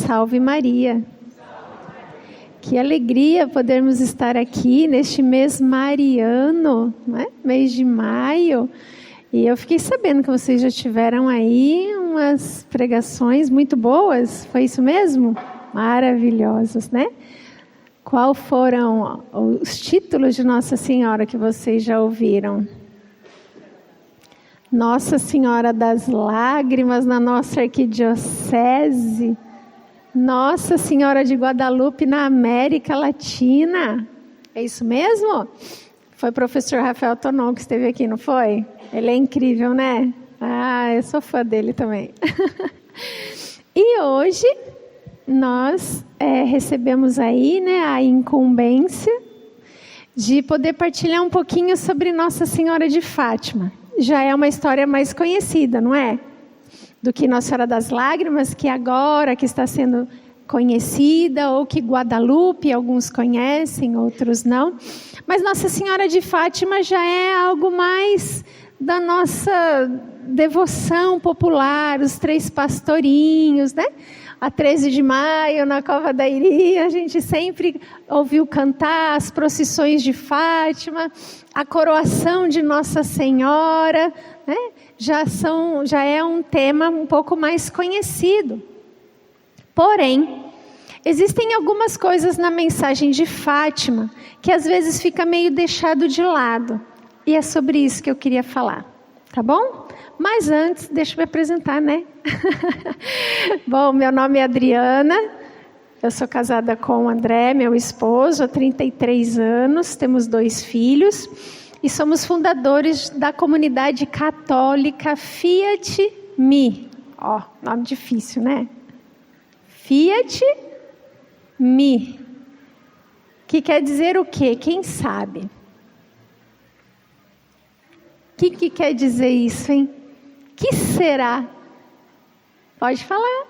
salve Maria. Que alegria podermos estar aqui neste mês mariano, né? Mês de maio. E eu fiquei sabendo que vocês já tiveram aí umas pregações muito boas, foi isso mesmo? Maravilhosas, né? Qual foram os títulos de Nossa Senhora que vocês já ouviram? Nossa Senhora das Lágrimas na nossa arquidiocese. Nossa Senhora de Guadalupe na América Latina. É isso mesmo? Foi o professor Rafael Tonon que esteve aqui, não foi? Ele é incrível, né? Ah, eu sou fã dele também. E hoje nós recebemos aí, né, a incumbência de poder partilhar um pouquinho sobre Nossa Senhora de Fátima. Já é uma história mais conhecida, não é? Do que Nossa Senhora das Lágrimas, que agora que está sendo conhecida, ou que Guadalupe, alguns conhecem, outros não. Mas Nossa Senhora de Fátima já é algo mais da nossa devoção popular, os 3 pastorinhos, né? A 13 de maio, na Cova da Iria, a gente sempre ouviu cantar as procissões de Fátima, a coroação de Nossa Senhora, né? Já é um tema um pouco mais conhecido. Porém, existem algumas coisas na mensagem de Fátima que às vezes fica meio deixado de lado. E é sobre isso que eu queria falar, tá bom? Mas antes, deixa eu me apresentar, né? Bom, meu nome é Adriana, eu sou casada com o André, meu esposo, há 33 anos, temos 2 filhos e somos fundadores da comunidade católica Fiat Mi. Ó, nome difícil, né? Fiat Mi. Que quer dizer o quê? Quem sabe? O que quer dizer isso, hein? Que será? Pode falar.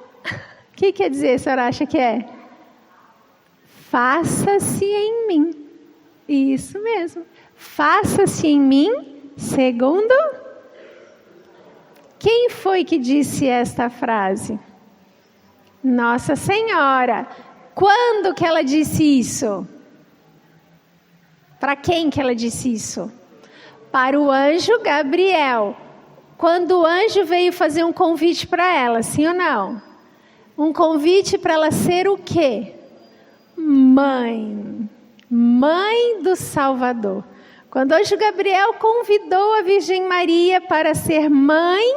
O que quer dizer, a senhora acha que é? Faça-se em mim. Isso mesmo. Faça-se em mim, segundo... Quem foi que disse esta frase? Nossa Senhora. Quando que ela disse isso? Para quem que ela disse isso? Para o anjo Gabriel. Quando o anjo veio fazer um convite para ela, sim ou não? Um convite para ela ser o quê? Mãe. Mãe do Salvador. Quando o anjo Gabriel convidou a Virgem Maria para ser mãe,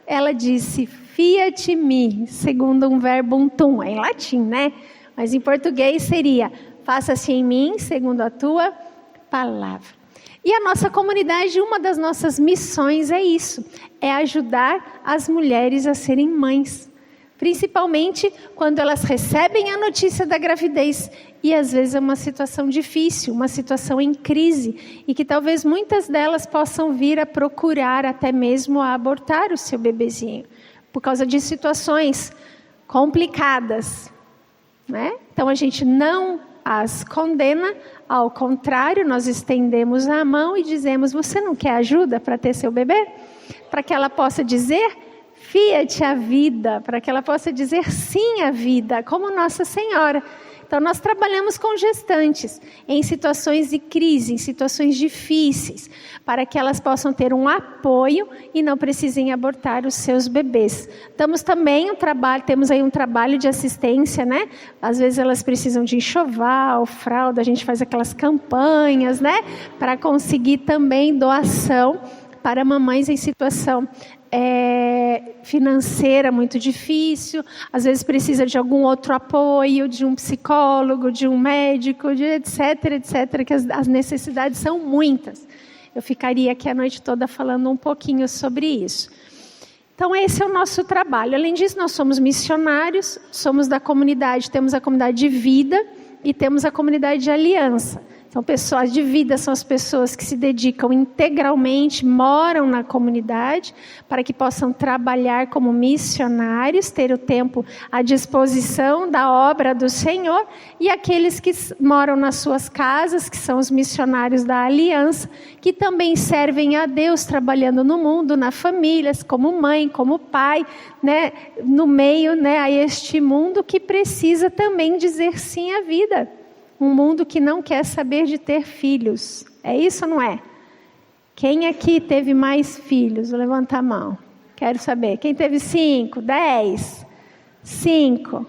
ela disse, fiat mi, segundo um verbum tum, é em latim, né? Mas em português seria, faça-se em mim, segundo a tua palavra. E a nossa comunidade, uma das nossas missões é isso, é ajudar as mulheres a serem mães. Principalmente quando elas recebem a notícia da gravidez e às vezes é uma situação difícil, uma situação em crise e que talvez muitas delas possam vir a procurar até mesmo a abortar o seu bebezinho por causa de situações complicadas, né? Então a gente não as condena, ao contrário, nós estendemos a mão e dizemos, você não quer ajuda para ter seu bebê? Para que ela possa dizer, fiat a vida, para que ela possa dizer sim à vida, como Nossa Senhora. Então nós trabalhamos com gestantes em situações de crise, em situações difíceis, para que elas possam ter um apoio e não precisem abortar os seus bebês. Temos aí um trabalho de assistência, né? Às vezes elas precisam de enxoval, fralda, a gente faz aquelas campanhas, né? Para conseguir também doação para mamães em situação financeira muito difícil, às vezes precisa de algum outro apoio, de um psicólogo, de um médico, de etc, que as necessidades são muitas. Eu ficaria aqui a noite toda falando um pouquinho sobre isso. Então esse é o nosso trabalho. Além disso, nós somos missionários, somos da comunidade, temos a comunidade de vida e temos a comunidade de aliança. Então, pessoas de vida são as pessoas que se dedicam integralmente, moram na comunidade, para que possam trabalhar como missionários, ter o tempo à disposição da obra do Senhor, e aqueles que moram nas suas casas, que são os missionários da aliança, que também servem a Deus, trabalhando no mundo, na família, como mãe, como pai, né, no meio, né, a este mundo que precisa também dizer sim à vida. Um mundo que não quer saber de ter filhos. É isso ou não é? Quem aqui teve mais filhos? Levanta a mão. Quero saber. Quem teve 5, 10, 5,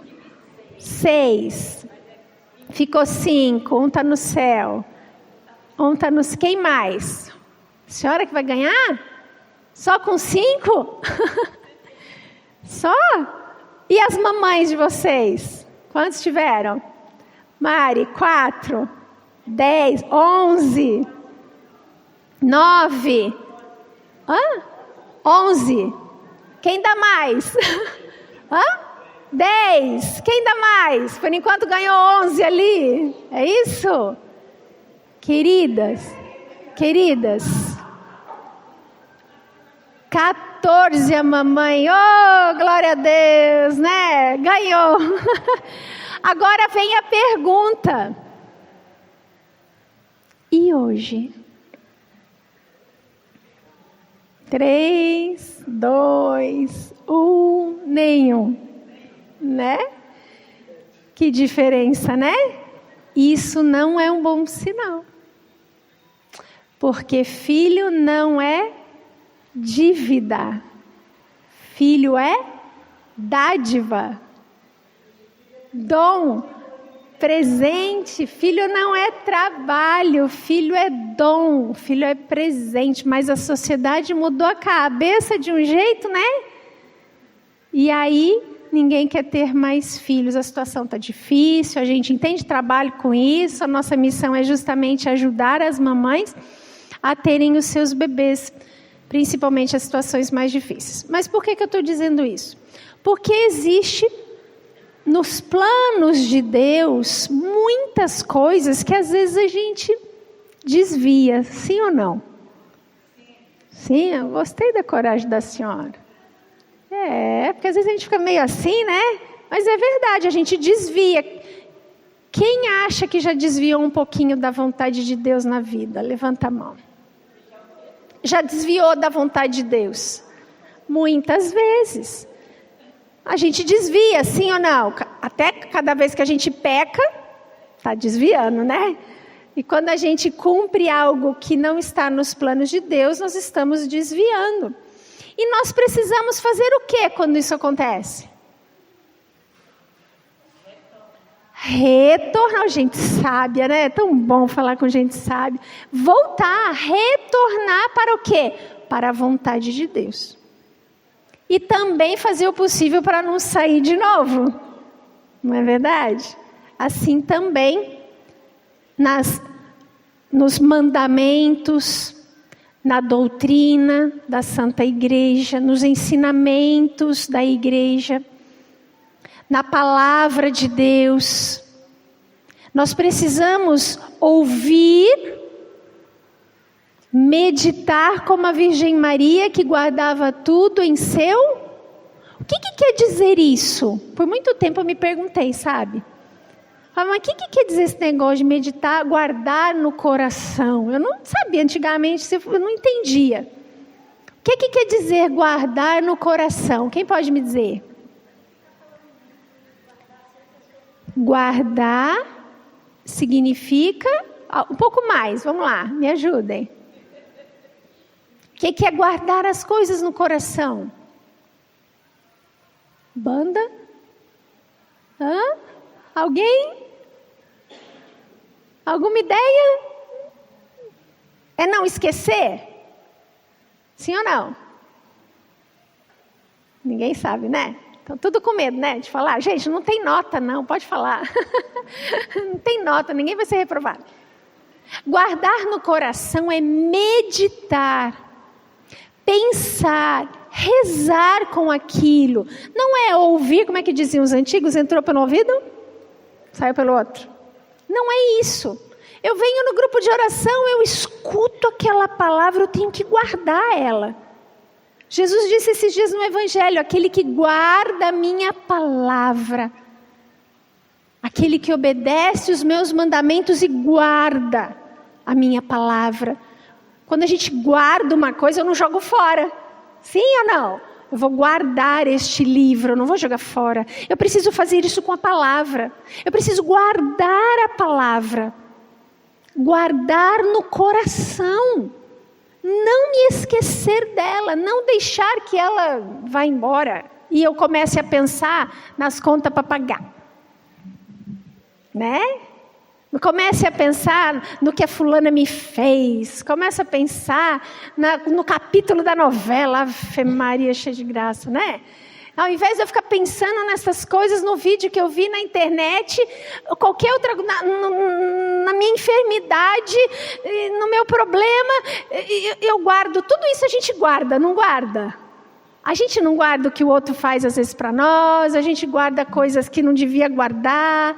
6. Ficou 5. Um está no céu. Um está nos... Quem mais? A senhora que vai ganhar? Só com 5? Só? E as mamães de vocês? Quantos tiveram? Mari, 4, 10, 11, 9, 11. Quem dá mais? 10. Quem dá mais? Por enquanto ganhou 11 ali. É isso? Queridas, 14 a mamãe. Oh, glória a Deus, né? Ganhou. Agora vem a pergunta. E hoje? 3, 2, 1, nenhum. Né? Que diferença, né? Isso não é um bom sinal. Porque filho não é dívida. Filho é dádiva. Dom, presente. Filho não é trabalho, filho é dom, filho é presente. Mas a sociedade mudou a cabeça de um jeito, né? E aí ninguém quer ter mais filhos. A situação está difícil, a gente entende trabalho com isso. A nossa missão é justamente ajudar as mamães a terem os seus bebês, principalmente as situações mais difíceis. Mas por que eu estou dizendo isso? Porque existe nos planos de Deus muitas coisas que às vezes a gente desvia, sim ou não? Sim, eu gostei da coragem da senhora. Porque às vezes a gente fica meio assim, né? Mas é verdade, a gente desvia. Quem acha que já desviou um pouquinho da vontade de Deus na vida? Levanta a mão. Já desviou da vontade de Deus? Muitas vezes. A gente desvia, sim ou não? Até cada vez que a gente peca, está desviando, né? E quando a gente cumpre algo que não está nos planos de Deus, nós estamos desviando. E nós precisamos fazer o quê quando isso acontece? Retornar, gente sábia, né? É tão bom falar com gente sábia. Voltar, retornar para o quê? Para a vontade de Deus. E também fazer o possível para não sair de novo. Não é verdade? Assim também, nos mandamentos, na doutrina da Santa Igreja, nos ensinamentos da Igreja, na palavra de Deus. Nós precisamos ouvir, meditar como a Virgem Maria, que guardava tudo em seu... O que quer dizer isso? Por muito tempo eu me perguntei, sabe? Mas o que quer dizer esse negócio de meditar, guardar no coração? Eu não sabia antigamente, eu não entendia. O que quer dizer guardar no coração? Quem pode me dizer? Guardar significa... Um pouco mais, vamos lá, me ajudem. O que é guardar as coisas no coração? Banda? Alguém? Alguma ideia? É não esquecer? Sim ou não? Ninguém sabe, né? Então, tudo com medo, né? De falar. Gente, não tem nota, não. Pode falar. Não tem nota, ninguém vai ser reprovado. Guardar no coração é meditar, pensar, rezar com aquilo. Não é ouvir, como é que diziam os antigos? Entrou pelo ouvido, saiu pelo outro. Não é isso. Eu venho no grupo de oração, eu escuto aquela palavra, eu tenho que guardar ela. Jesus disse esses dias no Evangelho, aquele que guarda a minha palavra, aquele que obedece os meus mandamentos e guarda a minha palavra. Quando a gente guarda uma coisa, eu não jogo fora. Sim ou não? Eu vou guardar este livro, eu não vou jogar fora. Eu preciso fazer isso com a palavra. Eu preciso guardar a palavra. Guardar no coração. Não me esquecer dela, não deixar que ela vá embora e eu comece a pensar nas contas para pagar. Né? Comece a pensar no que a fulana me fez. Comece a pensar no capítulo da novela, Ave Maria cheia de graça, né? Ao invés de eu ficar pensando nessas coisas no vídeo que eu vi na internet, qualquer outra, na minha enfermidade, no meu problema, eu guardo. Tudo isso a gente guarda, não guarda? A gente não guarda o que o outro faz às vezes para nós, a gente guarda coisas que não devia guardar,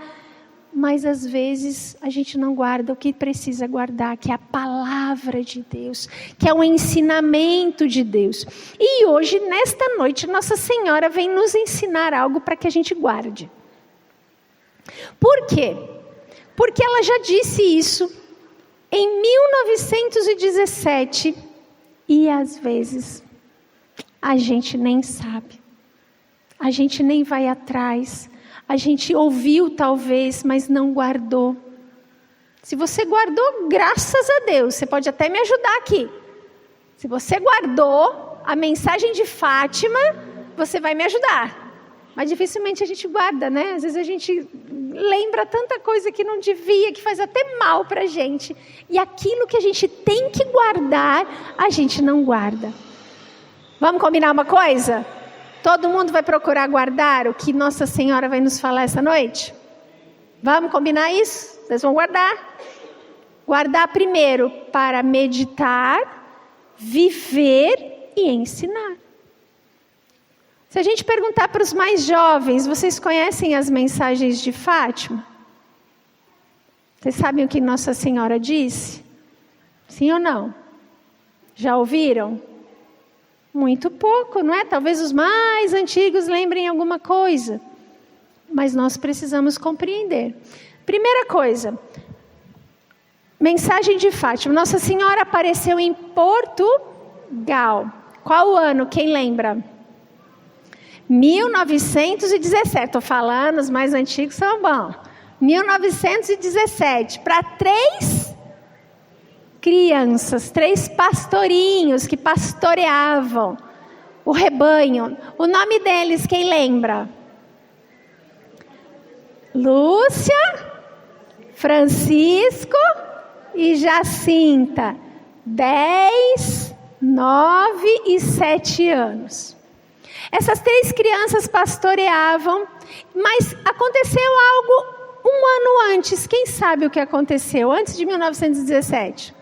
mas às vezes a gente não guarda o que precisa guardar, que é a palavra de Deus, que é o ensinamento de Deus. E hoje, nesta noite, Nossa Senhora vem nos ensinar algo para que a gente guarde. Por quê? Porque ela já disse isso em 1917 e às vezes a gente nem sabe, a gente nem vai atrás. A gente ouviu talvez, mas não guardou. Se você guardou, graças a Deus, você pode até me ajudar aqui. Se você guardou a mensagem de Fátima, você vai me ajudar. Mas dificilmente a gente guarda, né? Às vezes a gente lembra tanta coisa que não devia, que faz até mal para a gente. E aquilo que a gente tem que guardar, a gente não guarda. Vamos combinar uma coisa? Todo mundo vai procurar guardar o que Nossa Senhora vai nos falar essa noite? Vamos combinar isso? Vocês vão guardar? Guardar primeiro para meditar, viver e ensinar. Se a gente perguntar para os mais jovens, vocês conhecem as mensagens de Fátima? Vocês sabem o que Nossa Senhora disse? Sim ou não? Já ouviram? Muito pouco, não é? Talvez os mais antigos lembrem alguma coisa. Mas nós precisamos compreender. Primeira coisa, mensagem de Fátima. Nossa Senhora apareceu em Portugal. Qual o ano? Quem lembra? 1917. Estou falando, os mais antigos são bons. 1917. Para 3 crianças, 3 pastorinhos que pastoreavam o rebanho. O nome deles, quem lembra? Lúcia, Francisco e Jacinta. 10, 9 e 7 anos. Essas 3 crianças pastoreavam, mas aconteceu algo um ano antes. Quem sabe o que aconteceu antes de 1917?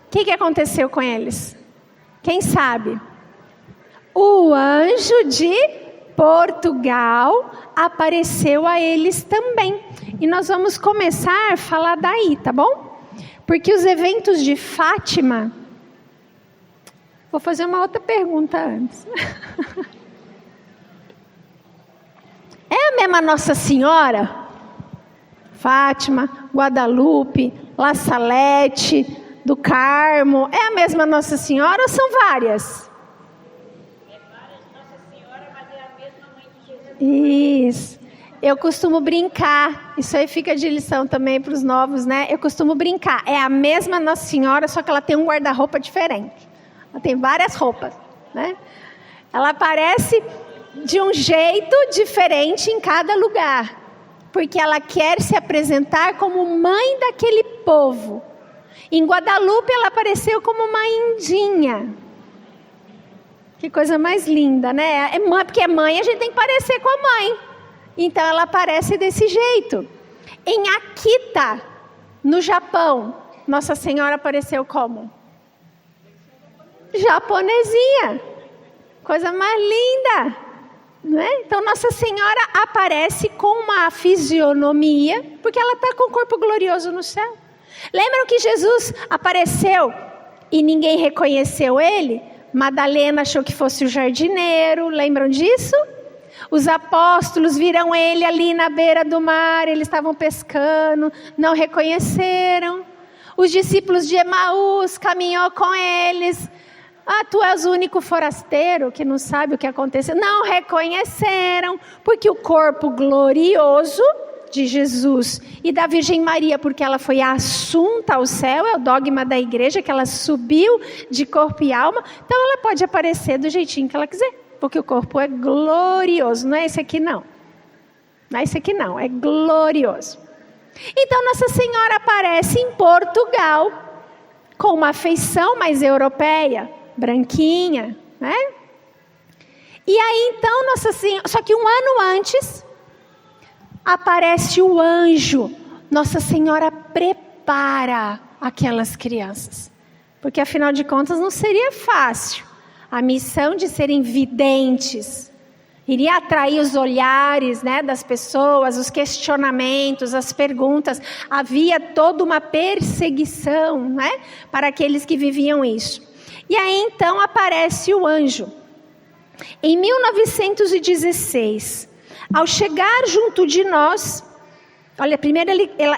O que aconteceu com eles? Quem sabe? O anjo de Portugal apareceu a eles também. E nós vamos começar a falar daí, tá bom? Porque os eventos de Fátima... Vou fazer uma outra pergunta antes. É a mesma Nossa Senhora? Fátima, Guadalupe, La Salete, do Carmo, é a mesma Nossa Senhora ou são várias? É várias Nossa Senhora, mas é a mesma mãe de Jesus. Isso. Eu costumo brincar, isso aí fica de lição também para os novos, né? Eu costumo brincar, é a mesma Nossa Senhora, só que ela tem um guarda-roupa diferente. Ela tem várias roupas, né? Ela aparece de um jeito diferente em cada lugar, porque ela quer se apresentar como mãe daquele povo. Em Guadalupe ela apareceu como uma indinha. Que coisa mais linda, né? Porque mãe a gente tem que parecer com a mãe. Então ela aparece desse jeito. Em Akita, no Japão, Nossa Senhora apareceu como? Japonesinha. Coisa mais linda, né? Então Nossa Senhora aparece com uma fisionomia, porque ela está com o corpo glorioso no céu. Lembram que Jesus apareceu e ninguém reconheceu ele? Madalena achou que fosse o jardineiro, lembram disso? Os apóstolos viram ele ali na beira do mar, eles estavam pescando, não reconheceram. Os discípulos de Emaús caminhou com eles. Tu és o único forasteiro que não sabe o que aconteceu. Não reconheceram, porque o corpo glorioso de Jesus e da Virgem Maria, porque ela foi assunta ao céu, é o dogma da igreja, que ela subiu de corpo e alma, então ela pode aparecer do jeitinho que ela quiser, porque o corpo é glorioso, não é esse aqui não. Não é esse aqui não, é glorioso. Então Nossa Senhora aparece em Portugal, com uma feição mais europeia, branquinha, né? E aí então Nossa Senhora, só que um ano antes, aparece o anjo. Nossa Senhora prepara aquelas crianças, porque afinal de contas não seria fácil. A missão de serem videntes iria atrair os olhares, né, das pessoas, os questionamentos, as perguntas. Havia toda uma perseguição, né, para aqueles que viviam isso. E aí então aparece o anjo. Em 1916, ao chegar junto de nós, olha, primeiro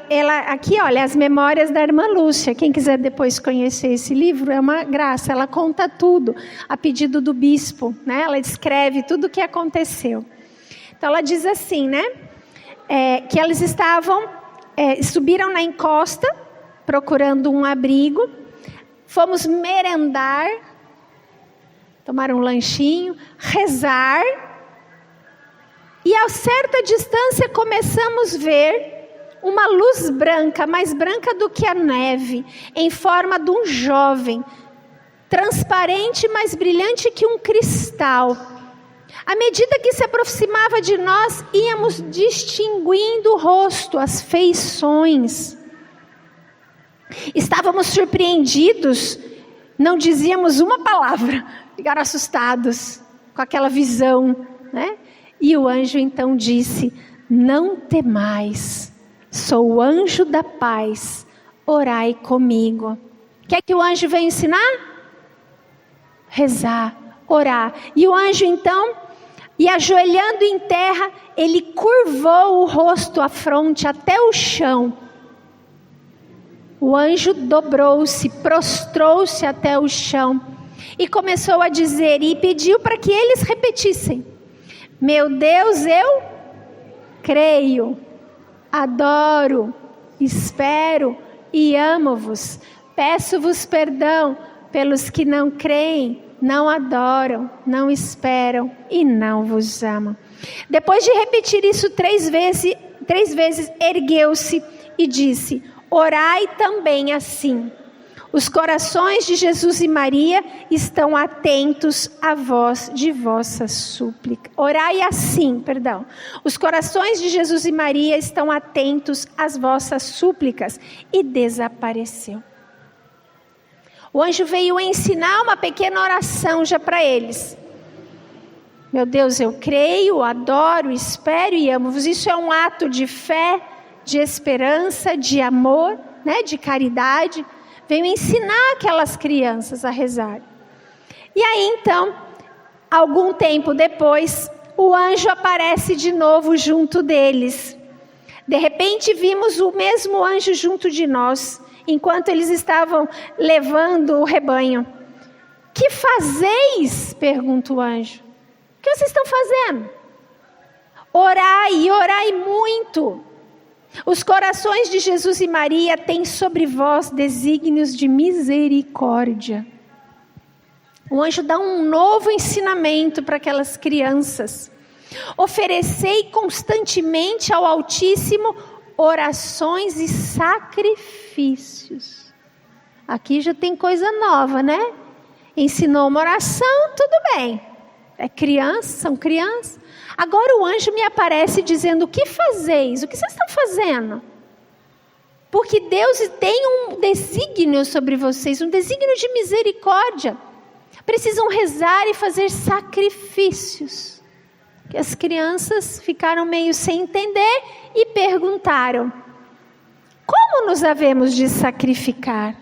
ela aqui, olha, as memórias da irmã Lúcia. Quem quiser depois conhecer esse livro, é uma graça. Ela conta tudo, a pedido do bispo, né? Ela descreve tudo o que aconteceu. Então ela diz assim, né? Que eles subiram na encosta, procurando um abrigo. Fomos merendar, tomar um lanchinho, rezar. E a certa distância começamos a ver uma luz branca, mais branca do que a neve, em forma de um jovem, transparente, mais brilhante que um cristal. À medida que se aproximava de nós, íamos distinguindo o rosto, as feições. Estávamos surpreendidos, não dizíamos uma palavra, ficaram assustados com aquela visão, né? E o anjo então disse: não temais, sou o anjo da paz, orai comigo. O que é que o anjo veio ensinar? Rezar, orar. E o anjo então, e ajoelhando em terra, ele curvou o rosto, a fronte até o chão. O anjo dobrou-se, prostrou-se até o chão e começou a dizer, e pediu para que eles repetissem: meu Deus, eu creio, adoro, espero e amo-vos. Peço-vos perdão pelos que não creem, não adoram, não esperam e não vos amam. Depois de repetir isso 3 vezes, ergueu-se e disse: orai também assim. Os corações de Jesus e Maria estão atentos à voz de vossa súplica. Orai assim, perdão. Os corações de Jesus e Maria estão atentos às vossas súplicas. E desapareceu. O anjo veio ensinar uma pequena oração já para eles. Meu Deus, eu creio, adoro, espero e amo-vos. Isso é um ato de fé, de esperança, de amor, né, de caridade. Veio ensinar aquelas crianças a rezar. E aí então, algum tempo depois, o anjo aparece de novo junto deles. De repente vimos o mesmo anjo junto de nós, enquanto eles estavam levando o rebanho. Que fazeis? Pergunta o anjo. O que vocês estão fazendo? Orai, e orai muito. Os corações de Jesus e Maria têm sobre vós desígnios de misericórdia. O anjo dá um novo ensinamento para aquelas crianças. Oferecei constantemente ao Altíssimo orações e sacrifícios. Aqui já tem coisa nova, né? Ensinou uma oração, tudo bem. É criança, são crianças. Agora o anjo me aparece dizendo: o que fazeis? O que vocês estão fazendo? Porque Deus tem um desígnio sobre vocês, um desígnio de misericórdia. Precisam rezar e fazer sacrifícios. Que as crianças ficaram meio sem entender e perguntaram: qual como nos havemos de sacrificar?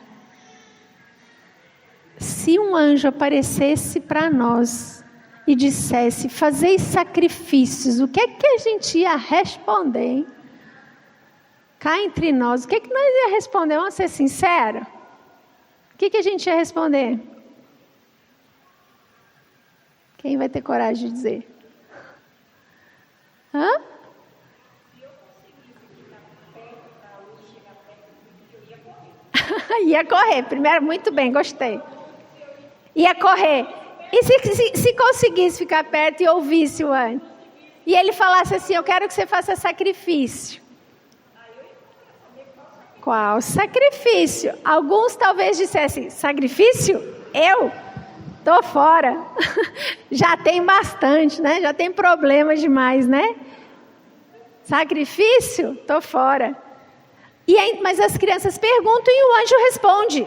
Se um anjo aparecesse para nós e dissesse, fazei sacrifícios, o que é que a gente ia responder, hein? Cá entre nós, o que é que nós ia responder? Vamos ser sinceros? O que a gente ia responder? Quem vai ter coragem de dizer? Hã? Ia correr, primeiro, muito bem, gostei. Ia correr. E se conseguisse ficar perto e ouvisse o anjo? E ele falasse assim, eu quero que você faça sacrifício. Qual sacrifício? Alguns talvez dissessem, sacrifício? Eu? Tô fora. Já tem bastante, né? Já tem problema demais, né? Sacrifício? Tô fora. Mas as crianças perguntam e o anjo responde.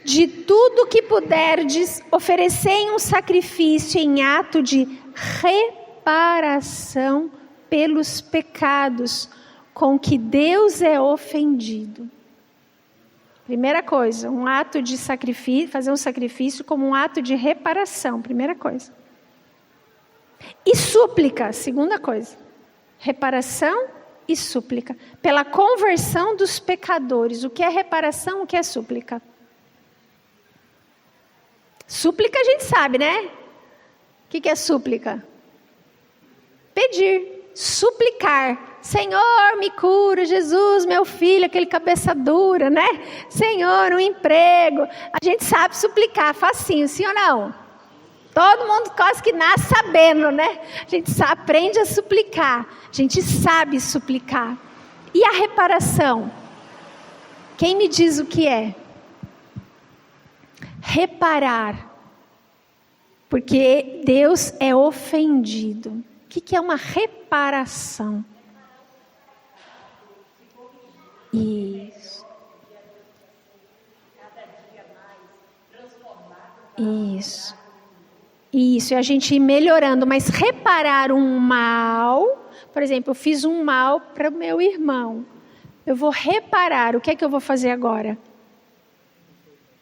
De tudo que puderdes, oferecei um sacrifício em ato de reparação pelos pecados com que Deus é ofendido. Primeira coisa, um ato de sacrifício, fazer um sacrifício como um ato de reparação, primeira coisa. E súplica, segunda coisa. Reparação e súplica, pela conversão dos pecadores. O que é reparação, o que é súplica? Súplica a gente sabe, né? O que é súplica? Pedir, suplicar. Senhor, me cura, Jesus, meu filho, aquele cabeça dura, né? Senhor, um emprego. A gente sabe suplicar, facinho, sim ou não? Todo mundo quase que nasce sabendo, né? A gente aprende a suplicar. A gente sabe suplicar. E a reparação? Quem me diz o que é? Reparar. Porque Deus é ofendido. O que é uma reparação? Isso. Isso. Isso, e a gente ir melhorando, mas reparar um mal, por exemplo, eu fiz um mal para o meu irmão. Eu vou reparar, o que é que eu vou fazer agora?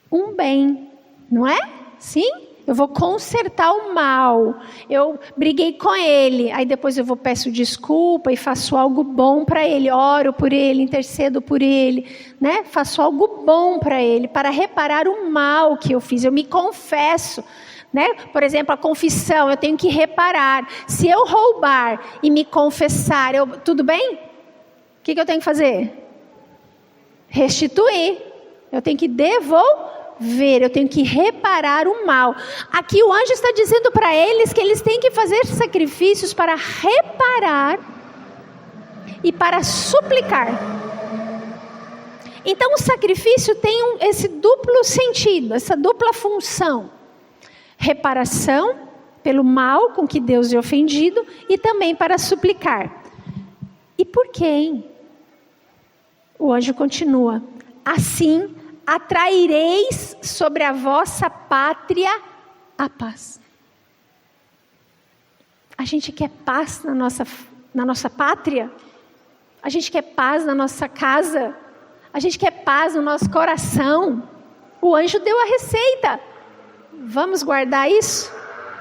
Um bem, não é? Sim? Eu vou consertar o mal. Eu briguei com ele, aí depois eu peço desculpa e faço algo bom para ele, oro por ele, intercedo por ele, né? Faço algo bom para ele, para reparar o mal que eu fiz. Eu me confesso. Né? Por exemplo, a confissão, eu tenho que reparar. Se eu roubar e me confessar, tudo bem? O que eu tenho que fazer? Restituir. Eu tenho que devolver, eu tenho que reparar o mal. Aqui o anjo está dizendo para eles que eles têm que fazer sacrifícios para reparar e para suplicar. Então o sacrifício tem esse duplo sentido, essa dupla função. Reparação pelo mal com que Deus é ofendido e também para suplicar. E por quê? O anjo continua. Assim atraireis sobre a vossa pátria a paz. A gente quer paz na nossa pátria? A gente quer paz na nossa casa? A gente quer paz no nosso coração? O anjo deu a receita. Vamos guardar isso?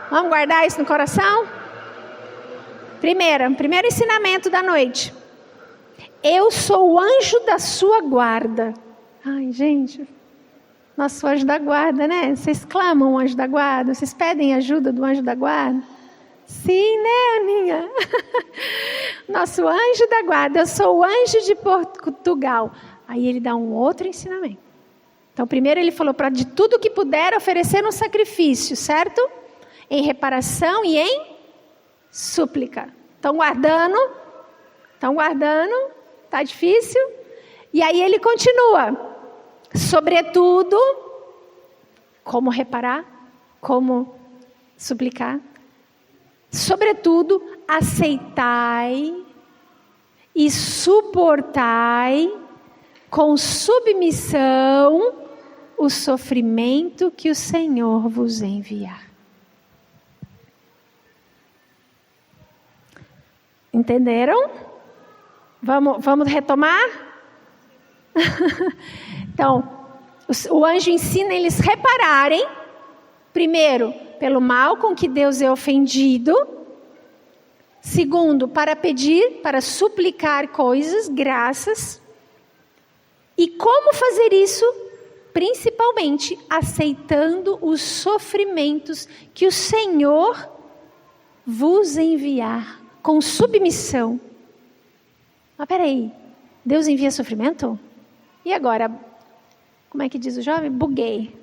Vamos guardar isso no coração? Primeiro ensinamento da noite. Eu sou o anjo da sua guarda. Ai, gente, nosso anjo da guarda, né? Vocês clamam o anjo da guarda? Vocês pedem ajuda do anjo da guarda? Sim, né, Aninha? Nosso anjo da guarda. Eu sou o anjo de Portugal. Aí ele dá um outro ensinamento. Então, primeiro ele falou para de tudo que puder oferecer um sacrifício, certo? Em reparação e em súplica. Estão guardando? Está difícil? E aí ele continua. Sobretudo, como reparar? Como suplicar? Sobretudo, aceitai e suportai com submissão o sofrimento que o Senhor vos enviar. Entenderam? Vamos retomar? Então, o anjo ensina eles repararem, primeiro, pelo mal com que Deus é ofendido. Segundo, para pedir, para suplicar coisas, graças. E como fazer isso? Principalmente aceitando os sofrimentos que o Senhor vos enviar, com submissão. Mas peraí, Deus envia sofrimento? E agora, como é que diz o jovem? Buguei.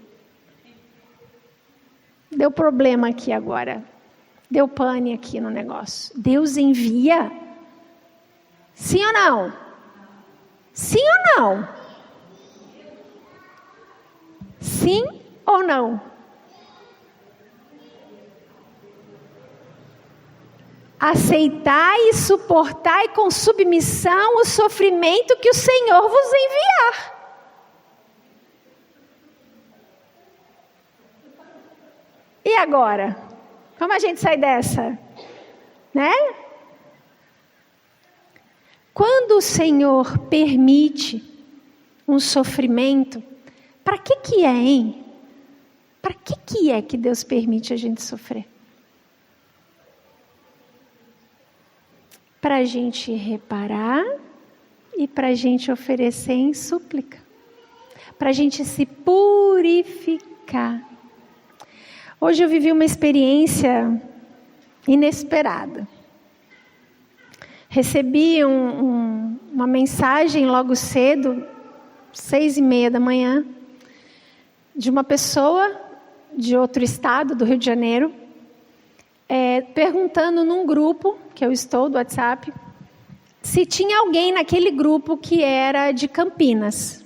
Deu problema aqui agora. Deu pane aqui no negócio. Deus envia? Sim ou não? Sim ou não? Sim ou não? Aceitai e suportai com submissão o sofrimento que o Senhor vos enviar. E agora? Como a gente sai dessa? Né? Quando o Senhor permite um sofrimento, para que é, hein? Para que é que Deus permite a gente sofrer? Para a gente reparar e para a gente oferecer em súplica. Para a gente se purificar. Hoje eu vivi uma experiência inesperada. Recebi uma mensagem logo cedo, 6:30 da manhã, de uma pessoa de outro estado, do Rio de Janeiro, perguntando num grupo, que eu estou, do WhatsApp, se tinha alguém naquele grupo que era de Campinas.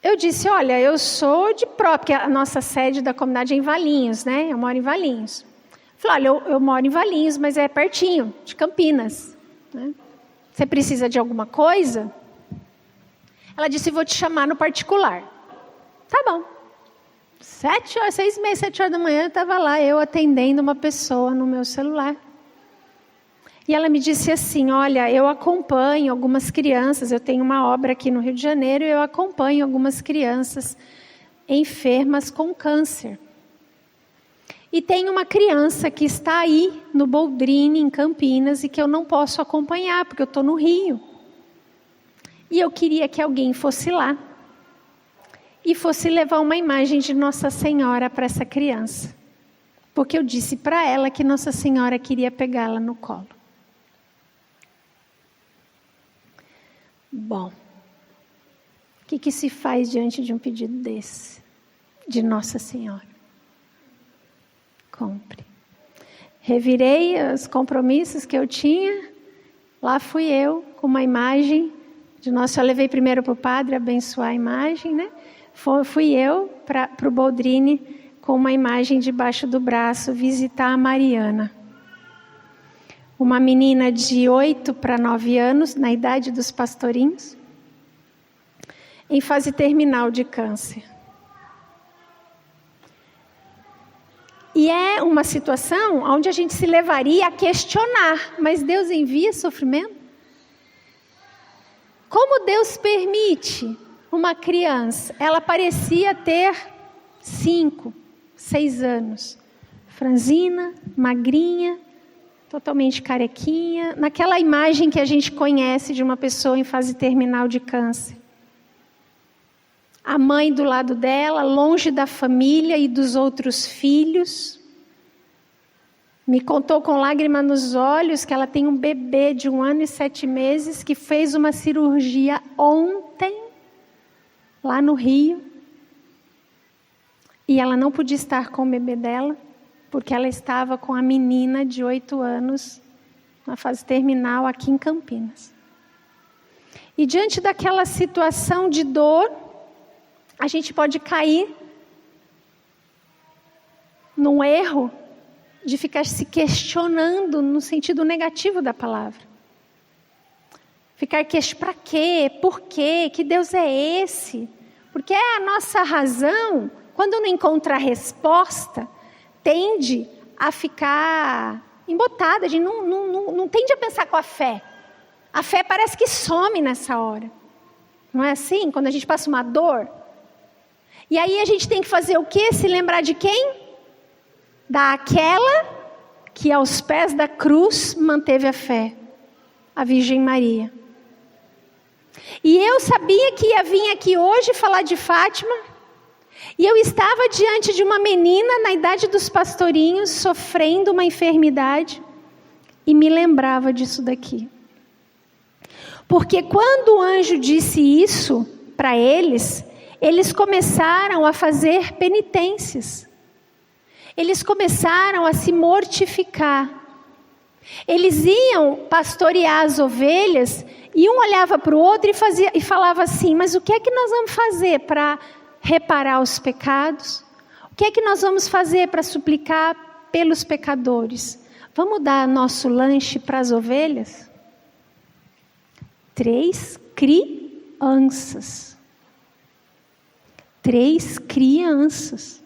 Eu disse, olha, eu sou de Pró, porque a nossa sede da comunidade é em Valinhos, né? Eu moro em Valinhos. Falei, olha, eu moro em Valinhos, mas é pertinho, de Campinas. Né? Você precisa de alguma coisa? Ela disse, vou te chamar no particular. Tá bom. 6:30, 7 horas da manhã, eu estava lá, eu atendendo uma pessoa no meu celular. E ela me disse assim, olha, eu acompanho algumas crianças, eu tenho uma obra aqui no Rio de Janeiro, e eu acompanho algumas crianças enfermas com câncer. E tem uma criança que está aí no Boldrini, em Campinas, e que eu não posso acompanhar, porque eu estou no Rio. E eu queria que alguém fosse lá e fosse levar uma imagem de Nossa Senhora para essa criança. Porque eu disse para ela que Nossa Senhora queria pegá-la no colo. Bom, o que se faz diante de um pedido desse? De Nossa Senhora? Cumpre. Revirei os compromissos que eu tinha. Lá fui eu com uma imagem de Nossa. Eu levei primeiro para o padre abençoar a imagem, né? Fui eu para o Boldrini com uma imagem debaixo do braço visitar a Mariana. Uma menina de 8 para 9 anos, na idade dos pastorinhos, em fase terminal de câncer. E é uma situação onde a gente se levaria a questionar, mas Deus envia sofrimento? Como Deus permite uma criança? Ela parecia ter 5, 6 anos. Franzina, magrinha, totalmente carequinha. Naquela imagem que a gente conhece de uma pessoa em fase terminal de câncer. A mãe do lado dela, longe da família e dos outros filhos. Me contou com lágrima nos olhos que ela tem um bebê de 1 ano e 7 meses que fez uma cirurgia ontem, lá no Rio. E ela não podia estar com o bebê dela, porque ela estava com a menina de 8 anos, na fase terminal, aqui em Campinas. E diante daquela situação de dor, a gente pode cair num erro de ficar se questionando no sentido negativo da palavra. Ficar questionando, para quê? Por quê? Que Deus é esse? Porque a nossa razão, quando não encontra a resposta, tende a ficar embotada, a gente não tende a pensar com a fé. A fé parece que some nessa hora. Não é assim? Quando a gente passa uma dor. E aí a gente tem que fazer o quê? Se lembrar de quem? Daquela que aos pés da cruz manteve a fé. A Virgem Maria. E eu sabia que ia vir aqui hoje falar de Fátima. E eu estava diante de uma menina na idade dos pastorinhos, sofrendo uma enfermidade. E me lembrava disso daqui. Porque quando o anjo disse isso para eles, eles começaram a fazer penitências. Eles começaram a se mortificar. Eles iam pastorear as ovelhas e um olhava para o outro e falava assim: mas o que é que nós vamos fazer para reparar os pecados? O que é que nós vamos fazer para suplicar pelos pecadores? Vamos dar nosso lanche para as ovelhas? 3 crianças. 3 crianças.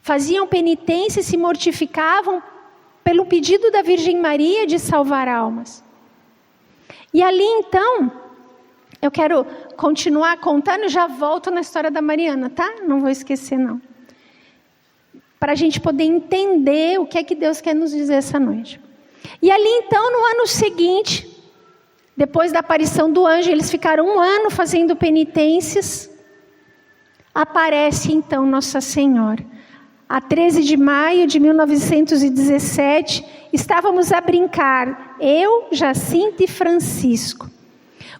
Faziam penitência e se mortificavam pelo pedido da Virgem Maria de salvar almas. E ali então, eu quero continuar contando, já volto na história da Mariana, tá? Não vou esquecer não. Para a gente poder entender o que é que Deus quer nos dizer essa noite. E ali então, no ano seguinte, depois da aparição do anjo, eles ficaram 1 ano fazendo penitências. Aparece então Nossa Senhora. A 13 de maio de 1917, estávamos a brincar, eu, Jacinta e Francisco.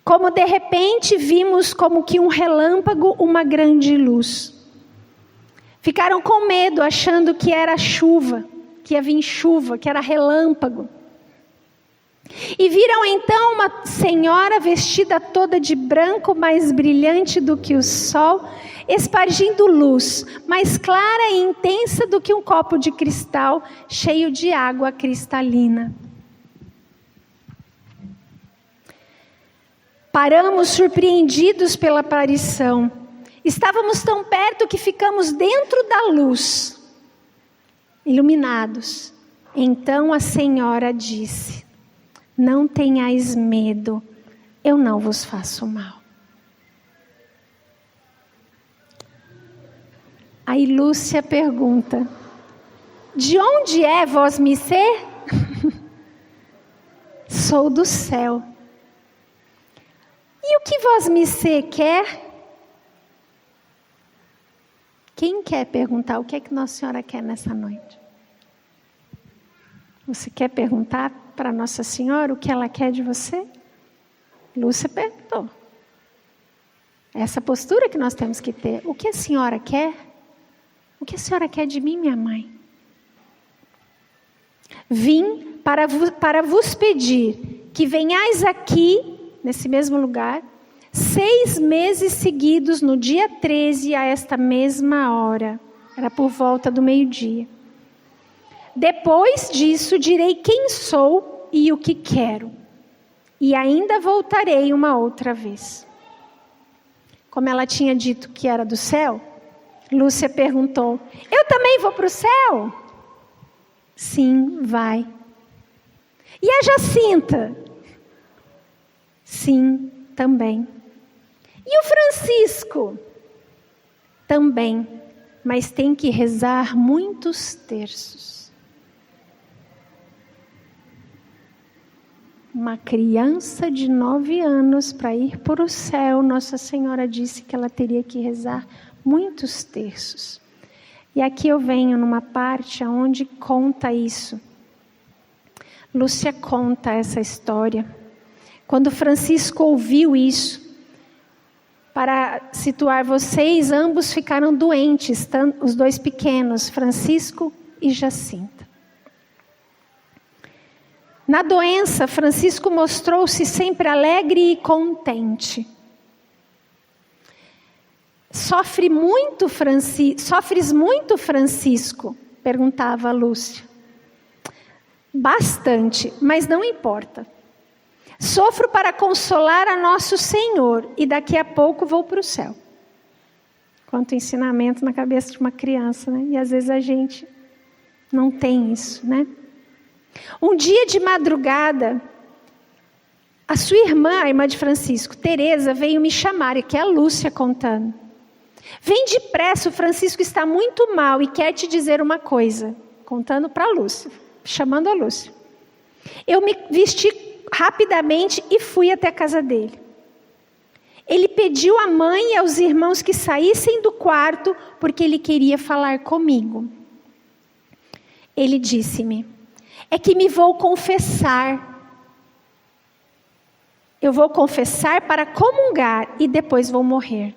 Como de repente vimos como que um relâmpago, uma grande luz. Ficaram com medo, achando que era chuva, que ia vir chuva, que era relâmpago. E viram então uma senhora vestida toda de branco, mais brilhante do que o sol, espargindo luz, mais clara e intensa do que um copo de cristal, cheio de água cristalina. Paramos surpreendidos pela aparição. Estávamos tão perto que ficamos dentro da luz, iluminados. Então a senhora disse: não tenhais medo, eu não vos faço mal. Aí Lúcia pergunta: de onde é vós me ser? Sou do céu. E o que vós me ser quer? Quem quer perguntar o que é que Nossa Senhora quer nessa noite? Você quer perguntar para Nossa Senhora o que ela quer de você? Lúcia perguntou. Essa postura que nós temos que ter. O que a senhora quer? O que a senhora quer de mim, minha mãe? Vim para vos pedir que venhais aqui, nesse mesmo lugar, 6 meses seguidos, no dia 13, a esta mesma hora. Era por volta do meio-dia. Depois disso, direi quem sou e o que quero. E ainda voltarei uma outra vez. Como ela tinha dito que era do céu, Lúcia perguntou: eu também vou para o céu? Sim, vai. E a Jacinta? Sim, também. E o Francisco? Também, mas tem que rezar muitos terços. Uma criança de 9 anos, para ir para o céu, Nossa Senhora disse que ela teria que rezar muitos terços. E aqui eu venho numa parte onde conta isso. Lúcia conta essa história. Quando Francisco ouviu isso, para situar vocês, ambos ficaram doentes, os 2 pequenos, Francisco e Jacinta. Na doença, Francisco mostrou-se sempre alegre e contente. Sofres muito, Francisco? Perguntava a Lúcia. Bastante, mas não importa. Sofro para consolar a nosso Senhor e daqui a pouco vou para o céu. Quanto ensinamento na cabeça de uma criança, né? E às vezes a gente não tem isso, né? Um dia de madrugada, a sua irmã, a irmã de Francisco, Teresa, veio me chamar, e que é a Lúcia contando. Vem depressa, o Francisco está muito mal e quer te dizer uma coisa. Contando para a Lúcia, chamando a Lúcia. Eu me vesti rapidamente e fui até a casa dele. Ele pediu à mãe e aos irmãos que saíssem do quarto, porque ele queria falar comigo. Ele disse-me, é que me vou confessar. Eu vou confessar para comungar e depois vou morrer.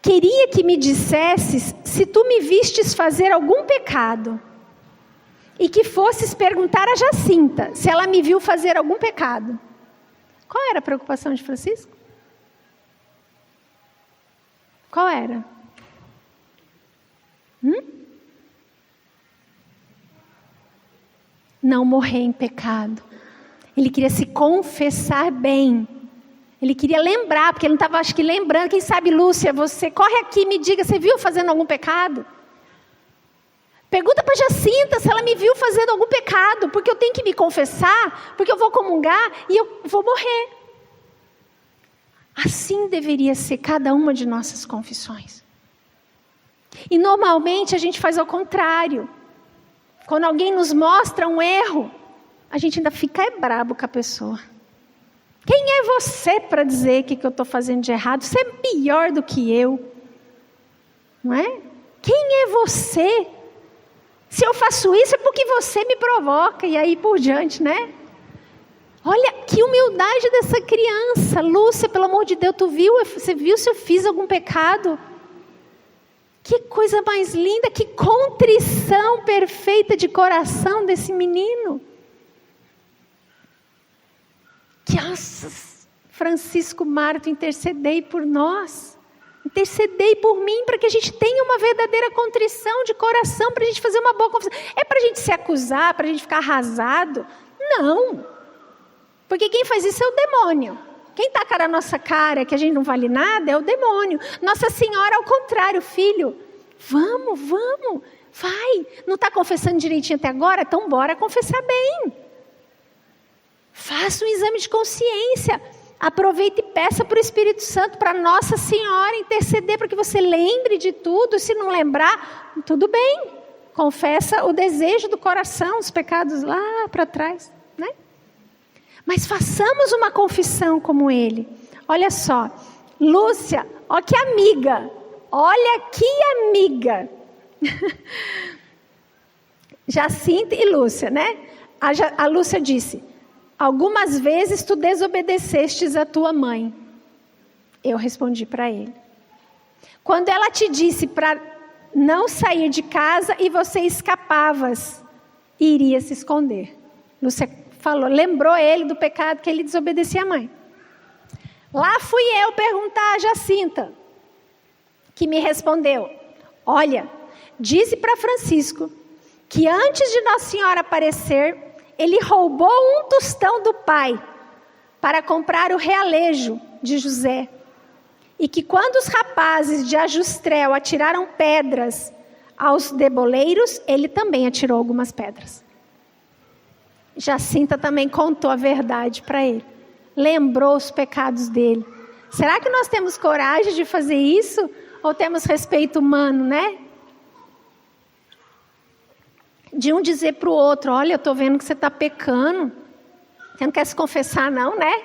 Queria que me dissesses se tu me vistes fazer algum pecado. E que fosses perguntar a Jacinta se ela me viu fazer algum pecado. Qual era a preocupação de Francisco? Qual era? Não morrer em pecado. Ele queria se confessar bem. Ele queria lembrar, porque ele não estava, acho que, lembrando. Quem sabe, Lúcia, você corre aqui e me diga, você viu fazendo algum pecado? Pergunta para Jacinta se ela me viu fazendo algum pecado, porque eu tenho que me confessar, porque eu vou comungar e eu vou morrer. Assim deveria ser cada uma de nossas confissões. E normalmente a gente faz ao contrário. Quando alguém nos mostra um erro, a gente ainda fica brabo com a pessoa. Quem é você para dizer que eu estou fazendo de errado? Você é pior do que eu. Não é? Quem é você? Se eu faço isso é porque você me provoca. E aí por diante, né? Olha que humildade dessa criança. Lúcia, pelo amor de Deus, você viu se eu fiz algum pecado? Que coisa mais linda, que contrição perfeita de coração desse menino. Que, Francisco Marto, intercedei por nós. Intercedei por mim, para que a gente tenha uma verdadeira contrição de coração, para a gente fazer uma boa confissão. É para a gente se acusar, para a gente ficar arrasado? Não. Porque quem faz isso é o demônio. Quem taca na nossa cara que a gente não vale nada é o demônio. Nossa Senhora, ao contrário, filho. Vamos, vai. Não está confessando direitinho até agora? Então bora confessar bem. Faça um exame de consciência. Aproveite e peça para o Espírito Santo, para Nossa Senhora interceder, para que você lembre de tudo. Se não lembrar, tudo bem. Confessa o desejo do coração, os pecados lá para trás, né? Mas façamos uma confissão como ele. Olha só, Lúcia, ó que amiga. Olha que amiga. Jacinta e Lúcia, né? A Lúcia disse, algumas vezes tu desobedecestes a tua mãe. Eu respondi para ele. Quando ela te disse para não sair de casa e você escapavas, iria se esconder. Lúcia falou, lembrou ele do pecado que ele desobedecia a mãe. Lá fui eu perguntar a Jacinta, que me respondeu, olha, disse para Francisco que antes de Nossa Senhora aparecer, ele roubou um tostão do pai para comprar o realejo de José. E que quando os rapazes de Ajustrel atiraram pedras aos deboleiros, ele também atirou algumas pedras. Jacinta também contou a verdade para ele. Lembrou os pecados dele. Será que nós temos coragem de fazer isso? Ou temos respeito humano, né? De um dizer para o outro, olha, eu estou vendo que você está pecando. Você não quer se confessar não, né?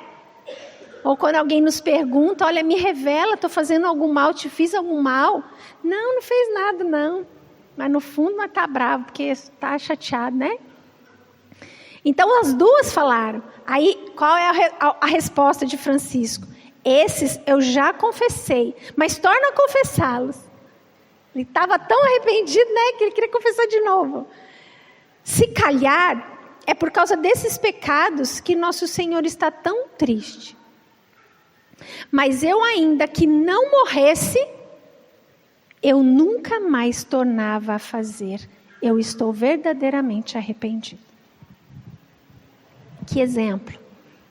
Ou quando alguém nos pergunta, olha, me revela, estou fazendo algum mal, te fiz algum mal? Não, não fez nada não. Mas no fundo nós está bravo, porque está chateado, né? Então as duas falaram. Aí qual é a resposta de Francisco? Esses eu já confessei, mas torna a confessá-los. Ele estava tão arrependido, né, que ele queria confessar de novo. Se calhar, é por causa desses pecados que nosso Senhor está tão triste. Mas eu ainda que não morresse, eu nunca mais tornava a fazer. Eu estou verdadeiramente arrependido. Que exemplo.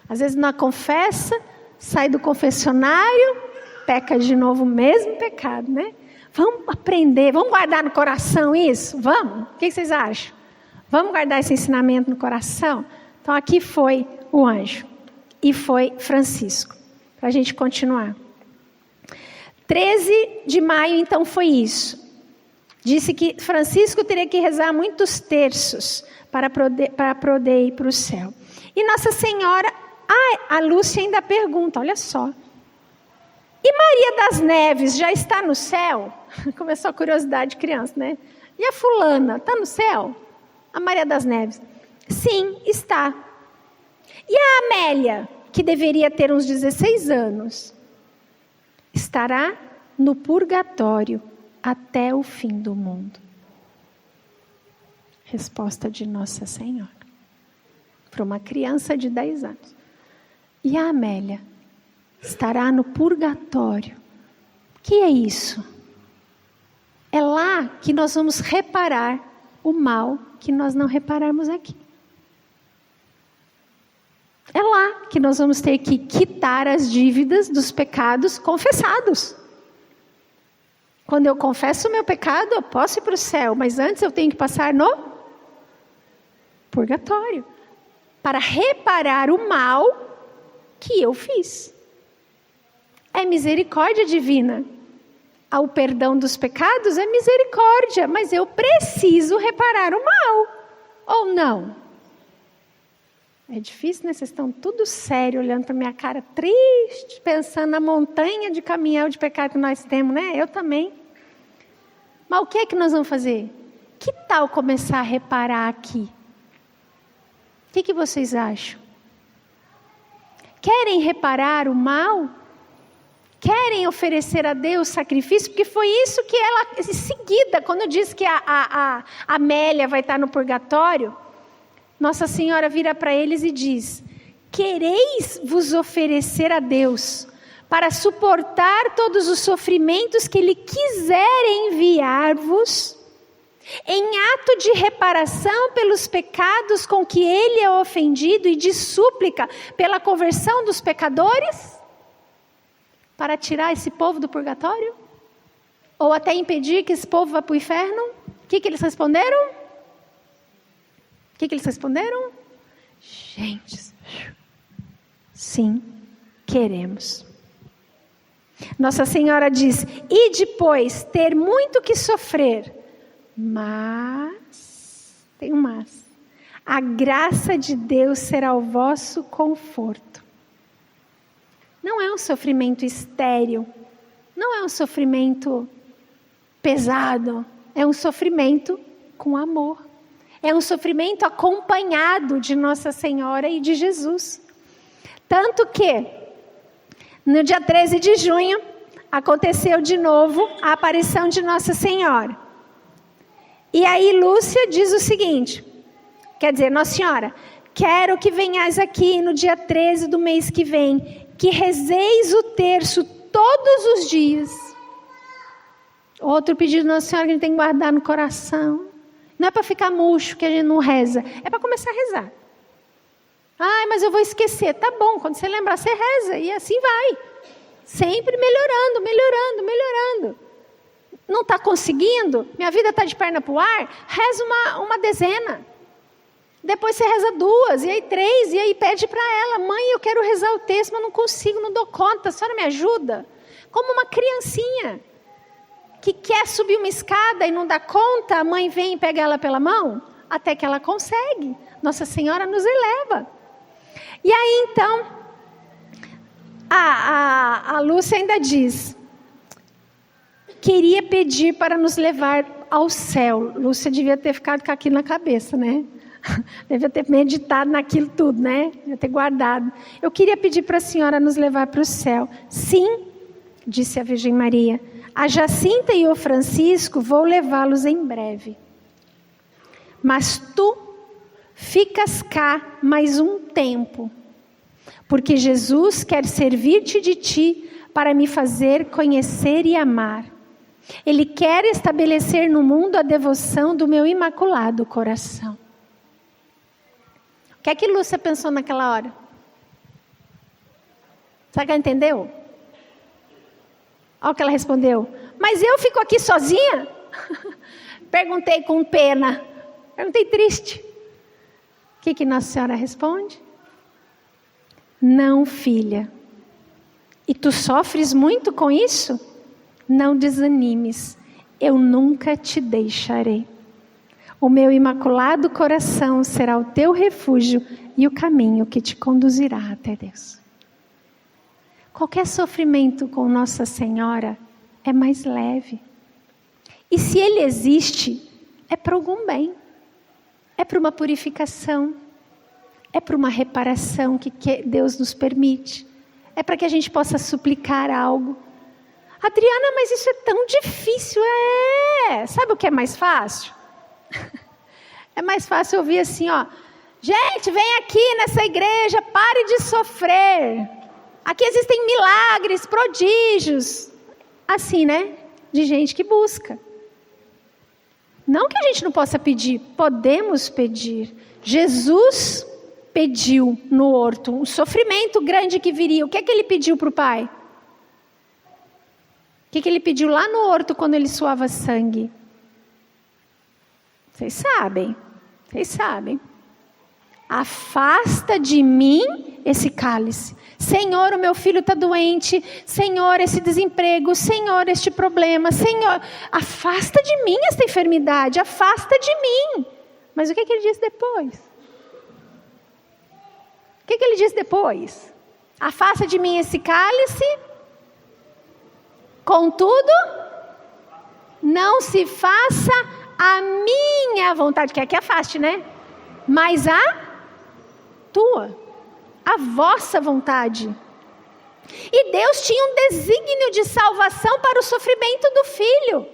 Às vezes não confessa, sai do confessionário, peca de novo o mesmo pecado, né? Vamos aprender, vamos guardar no coração isso? Vamos? O que vocês acham? Vamos guardar esse ensinamento no coração? Então aqui foi o anjo. E foi Francisco. Para a gente continuar. 13 de maio, então, foi isso. Disse que Francisco teria que rezar muitos terços para poder ir para o céu. E Nossa Senhora, a Lúcia ainda pergunta, olha só. E Maria das Neves já está no céu? Começou a curiosidade de criança, né? E a fulana, está no céu? A Maria das Neves. Sim, está. E a Amélia, que deveria ter uns 16 anos, estará no purgatório até o fim do mundo. Resposta de Nossa Senhora. Para uma criança de 10 anos. E a Amélia estará no purgatório. O que é isso? É lá que nós vamos reparar o mal que nós não reparamos aqui. É lá que nós vamos ter que quitar as dívidas dos pecados confessados. Quando eu confesso o meu pecado, eu posso ir para o céu, mas antes eu tenho que passar no purgatório, para reparar o mal que eu fiz. É misericórdia divina. O perdão dos pecados é misericórdia, mas eu preciso reparar o mal, ou não? É difícil, né? Vocês estão tudo sério, olhando para minha cara, triste, pensando na montanha de caminhão de pecado que nós temos, né? Eu também. Mas o que é que nós vamos fazer? Que tal começar a reparar aqui? O que vocês acham? Querem reparar o mal? Querem oferecer a Deus sacrifício? Porque foi isso que ela, em seguida, quando diz que a Amélia vai estar no purgatório, Nossa Senhora vira para eles e diz: quereis vos oferecer a Deus para suportar todos os sofrimentos que Ele quiser enviar-vos, em ato de reparação pelos pecados com que Ele é ofendido e de súplica pela conversão dos pecadores? Para tirar esse povo do purgatório? Ou até impedir que esse povo vá para o inferno? O que eles responderam? O que eles responderam? Gente, sim, queremos. Nossa Senhora diz: e depois ter muito que sofrer, mas, tem um mas, a graça de Deus será o vosso conforto. Não é um sofrimento estéril, não é um sofrimento pesado, é um sofrimento com amor. É um sofrimento acompanhado de Nossa Senhora e de Jesus. Tanto que, no dia 13 de junho, aconteceu de novo a aparição de Nossa Senhora. E aí Lúcia diz o seguinte, quer dizer, Nossa Senhora, quero que venhais aqui no dia 13 do mês que vem, que rezeis o terço todos os dias. Outro pedido de Nossa Senhora que a gente tem que guardar no coração. Não é para ficar murcho que a gente não reza, é para começar a rezar. Ai, mas eu vou esquecer. Tá bom, quando você lembrar, você reza. E assim vai. Sempre melhorando, melhorando, melhorando. Não está conseguindo? Minha vida está de perna para o ar? Reza uma dezena. Depois você reza 2, e aí 3, e aí pede para ela: mãe, eu quero rezar o texto, mas não consigo, não dou conta, a senhora me ajuda? Como uma criancinha que quer subir uma escada e não dá conta, a mãe vem e pega ela pela mão, até que ela consegue. Nossa Senhora nos eleva. E aí então, a Lúcia ainda diz, queria pedir para nos levar ao céu. Lúcia devia ter ficado com aquilo na cabeça, né? Devia ter meditado naquilo tudo, né? Devia ter guardado. Eu queria pedir para a senhora nos levar para o céu. Sim, disse a Virgem Maria. A Jacinta e o Francisco vou levá-los em breve. Mas tu ficas cá mais um tempo, porque Jesus quer servir-te de ti para me fazer conhecer e amar. Ele quer estabelecer no mundo a devoção do meu imaculado coração. O que é que Lúcia pensou naquela hora? Será que ela entendeu? Olha o que ela respondeu. Mas eu fico aqui sozinha? Perguntei com pena. Perguntei triste. O que Nossa Senhora responde? Não, filha. E tu sofres muito com isso? Não desanimes, eu nunca te deixarei. O meu imaculado coração será o teu refúgio e o caminho que te conduzirá até Deus. Qualquer sofrimento com Nossa Senhora é mais leve. E se ele existe, é para algum bem. É para uma purificação. É para uma reparação que Deus nos permite. É para que a gente possa suplicar algo. Adriana, mas isso é tão difícil. Sabe o que é mais fácil? É mais fácil ouvir assim, ó. Gente, vem aqui nessa igreja, pare de sofrer. Aqui existem milagres, prodígios. Assim, né? De gente que busca. Não que a gente não possa pedir, podemos pedir. Jesus pediu no horto um sofrimento grande que viria. O que é que ele pediu para o Pai? O que é que ele pediu lá no horto quando ele suava sangue? Vocês sabem. Afasta de mim esse cálice. Senhor, o meu filho está doente. Senhor, esse desemprego. Senhor, este problema. Senhor, afasta de mim esta enfermidade. Afasta de mim. Mas o que ele disse depois? O que ele disse depois? Afasta de mim esse cálice. Contudo, não se faça a minha vontade. Quer que afaste, né? Mas a tua, a vossa vontade. E Deus tinha um desígnio de salvação para o sofrimento do filho.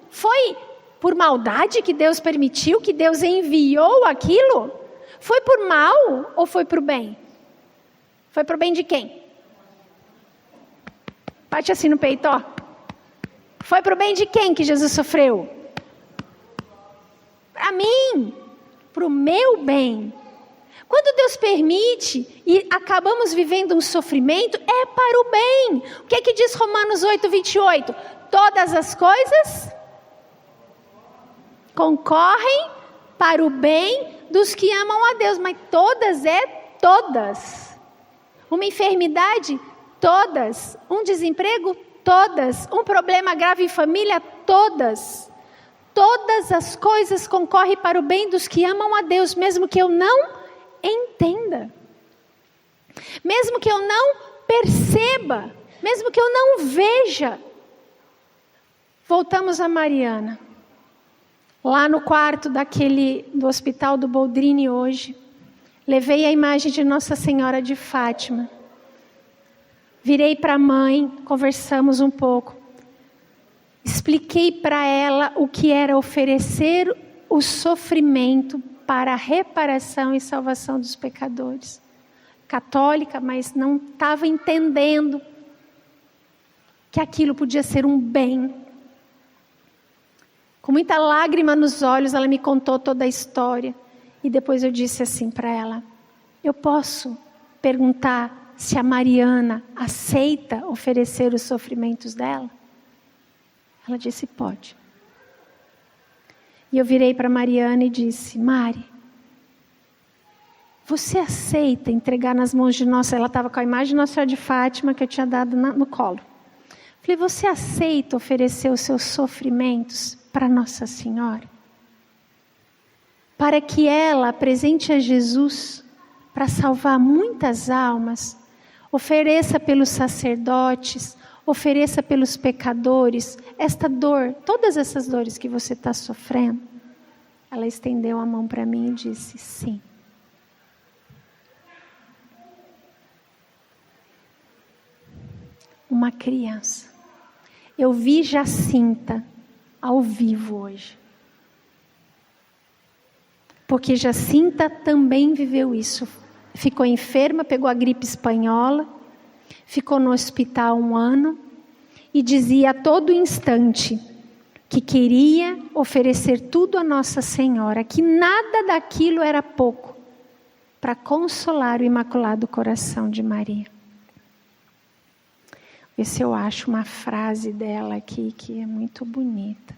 Foi por maldade que Deus permitiu, que Deus enviou aquilo? Foi por mal ou foi por bem? Foi por bem de quem? Bate assim no peito, ó. Foi por bem de quem que Jesus sofreu? Para mim, para o meu bem. Quando Deus permite e acabamos vivendo um sofrimento, é para o bem. O que é que diz Romanos 8:28? Todas as coisas concorrem para o bem dos que amam a Deus. Mas todas é todas. Uma enfermidade, todas. Um desemprego, todas. Um problema grave em família, todas. Todas as coisas concorrem para o bem dos que amam a Deus, mesmo que eu não entenda, mesmo que eu não perceba, mesmo que eu não veja. Voltamos a Mariana, lá no quarto do hospital do Boldrini hoje, levei a imagem de Nossa Senhora de Fátima, virei para a mãe, conversamos um pouco, expliquei para ela o que era oferecer o sofrimento para a reparação e salvação dos pecadores. Católica, mas não estava entendendo que aquilo podia ser um bem. Com muita lágrima nos olhos, ela me contou toda a história. E depois eu disse assim para ela: eu posso perguntar se a Mariana aceita oferecer os sofrimentos dela? Ela disse: pode. E eu virei para Mariana e disse: Mari, você aceita entregar nas mãos de Nossa... Ela estava com a imagem de Nossa Senhora de Fátima que eu tinha dado no colo. Falei: você aceita oferecer os seus sofrimentos para Nossa Senhora? Para que ela apresente a Jesus para salvar muitas almas, ofereça pelos sacerdotes, ofereça pelos pecadores, esta dor, todas essas dores que você está sofrendo. Ela estendeu a mão para mim e disse: sim. Uma criança. Eu vi Jacinta ao vivo hoje. Porque Jacinta também viveu isso. Ficou enferma, pegou a gripe espanhola, ficou no hospital 1 ano e dizia a todo instante que queria oferecer tudo a Nossa Senhora, que nada daquilo era pouco para consolar o Imaculado Coração de Maria. Vê se eu acho uma frase dela aqui que é muito bonita.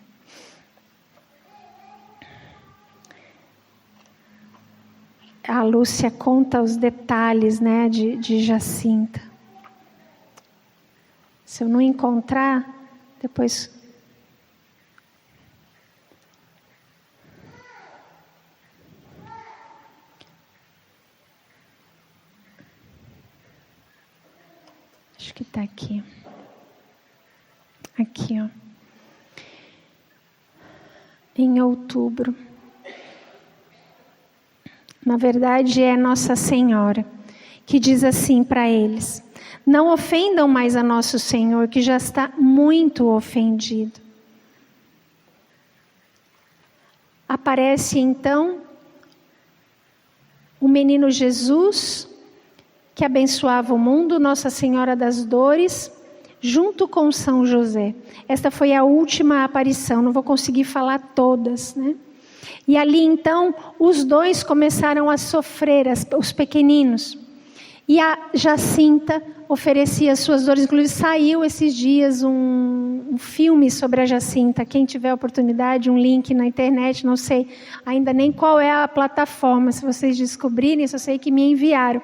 a Lúcia conta os detalhes, né, de Jacinta. Se eu não encontrar, depois... Acho que está aqui. Aqui, ó. Em outubro. Na verdade, é Nossa Senhora que diz assim para eles: não ofendam mais a Nosso Senhor, que já está muito ofendido. Aparece então o menino Jesus, que abençoava o mundo, Nossa Senhora das Dores, junto com São José. Esta foi a última aparição, não vou conseguir falar todas, né? E ali então, os dois começaram a sofrer, os pequeninos. E a Jacinta oferecia as suas dores. Inclusive saiu esses dias um filme sobre a Jacinta. Quem tiver oportunidade, um link na internet, não sei ainda nem qual é a plataforma. Se vocês descobrirem, só sei que me enviaram.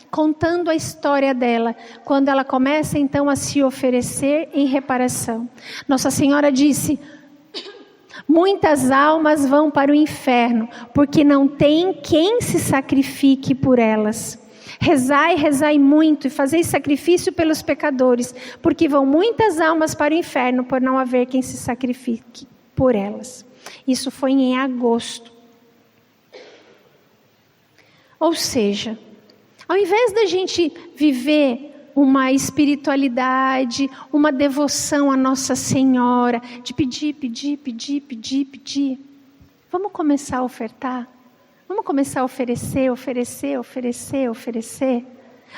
Contando a história dela, quando ela começa então a se oferecer em reparação. Nossa Senhora disse: muitas almas vão para o inferno, porque não tem quem se sacrifique por elas. Rezai, rezai muito e fazei sacrifício pelos pecadores, porque vão muitas almas para o inferno, por não haver quem se sacrifique por elas. Isso foi em agosto. Ou seja, ao invés da gente viver uma espiritualidade, uma devoção à Nossa Senhora, de pedir, vamos começar a ofertar? Vamos começar a oferecer?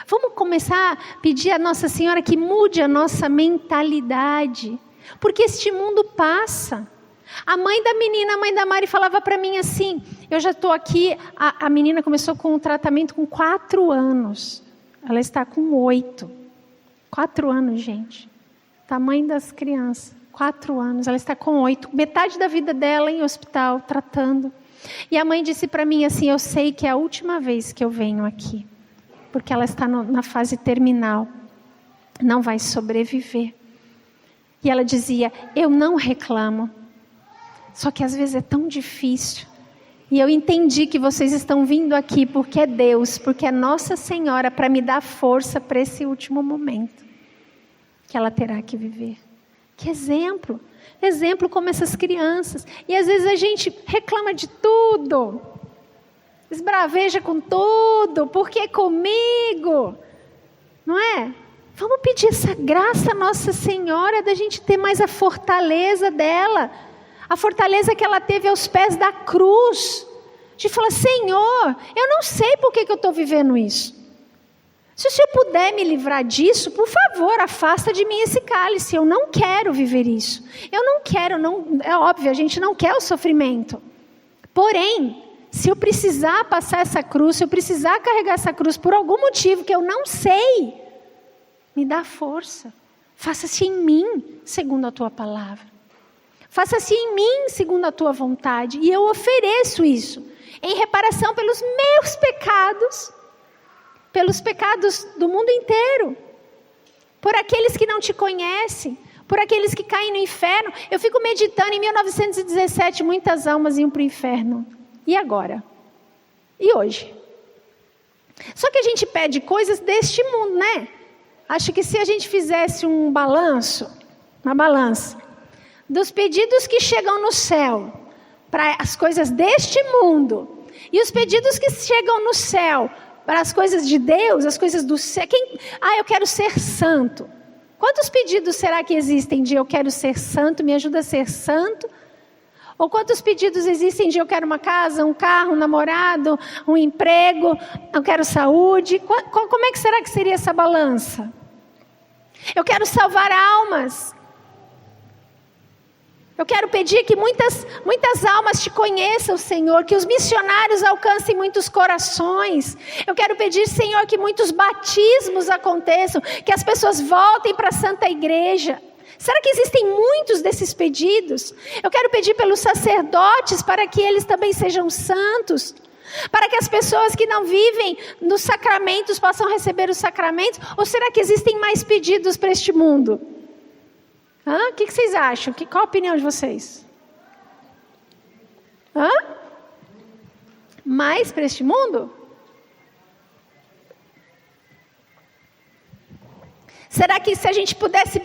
Vamos começar a pedir a Nossa Senhora que mude a nossa mentalidade, porque este mundo passa. A mãe da menina, a mãe da Mari, falava para mim assim, eu já estou aqui, a menina começou com um tratamento com 4 anos, ela está com 8, 4 anos, gente, tamanho das crianças, 4 anos, ela está com 8, metade da vida dela em hospital, tratando. E a mãe disse para mim assim, eu sei que é a última vez que eu venho aqui, porque ela está na fase terminal, não vai sobreviver. E ela dizia, eu não reclamo, só que às vezes é tão difícil. E eu entendi que vocês estão vindo aqui porque é Deus, porque é Nossa Senhora para me dar força para esse último momento que ela terá que viver. Que exemplo! Exemplo como essas crianças. E às vezes a gente reclama de tudo, esbraveja com tudo, porque comigo, não é? Vamos pedir essa graça à Nossa Senhora da gente ter mais a fortaleza dela. A fortaleza que ela teve aos pés da cruz. De falar, Senhor, eu não sei por que eu estou vivendo isso. Se o Senhor puder me livrar disso, por favor, afasta de mim esse cálice. Eu não quero viver isso. Eu não quero, é óbvio, a gente não quer o sofrimento. Porém, se eu precisar passar essa cruz, se eu precisar carregar essa cruz por algum motivo que eu não sei, me dá força. Faça-se em mim, segundo a tua palavra. Faça-se em mim, segundo a tua vontade. E eu ofereço isso em reparação pelos meus pecados, pelos pecados do mundo inteiro, por aqueles que não te conhecem, por aqueles que caem no inferno. Eu fico meditando, em 1917, muitas almas iam para o inferno. E agora? E hoje? Só que a gente pede coisas deste mundo, né? Acho que se a gente fizesse um balanço, uma balança, dos pedidos que chegam no céu, para as coisas deste mundo, e os pedidos que chegam no céu, para as coisas de Deus, as coisas do céu. Eu quero ser santo. Quantos pedidos será que existem de eu quero ser santo, me ajuda a ser santo? Ou quantos pedidos existem de eu quero uma casa, um carro, um namorado, um emprego, eu quero saúde? Como é que será que seria essa balança? Eu quero salvar almas. Eu quero pedir que muitas almas te conheçam, Senhor, que os missionários alcancem muitos corações. Eu quero pedir, Senhor, que muitos batismos aconteçam, que as pessoas voltem para a Santa Igreja. Será que existem muitos desses pedidos? Eu quero pedir pelos sacerdotes para que eles também sejam santos, Para que as pessoas que não vivem nos sacramentos possam receber os sacramentos? Ou será que existem mais pedidos para este mundo? O que vocês acham? Qual a opinião de vocês? Mais para este mundo? Será que se a gente pudesse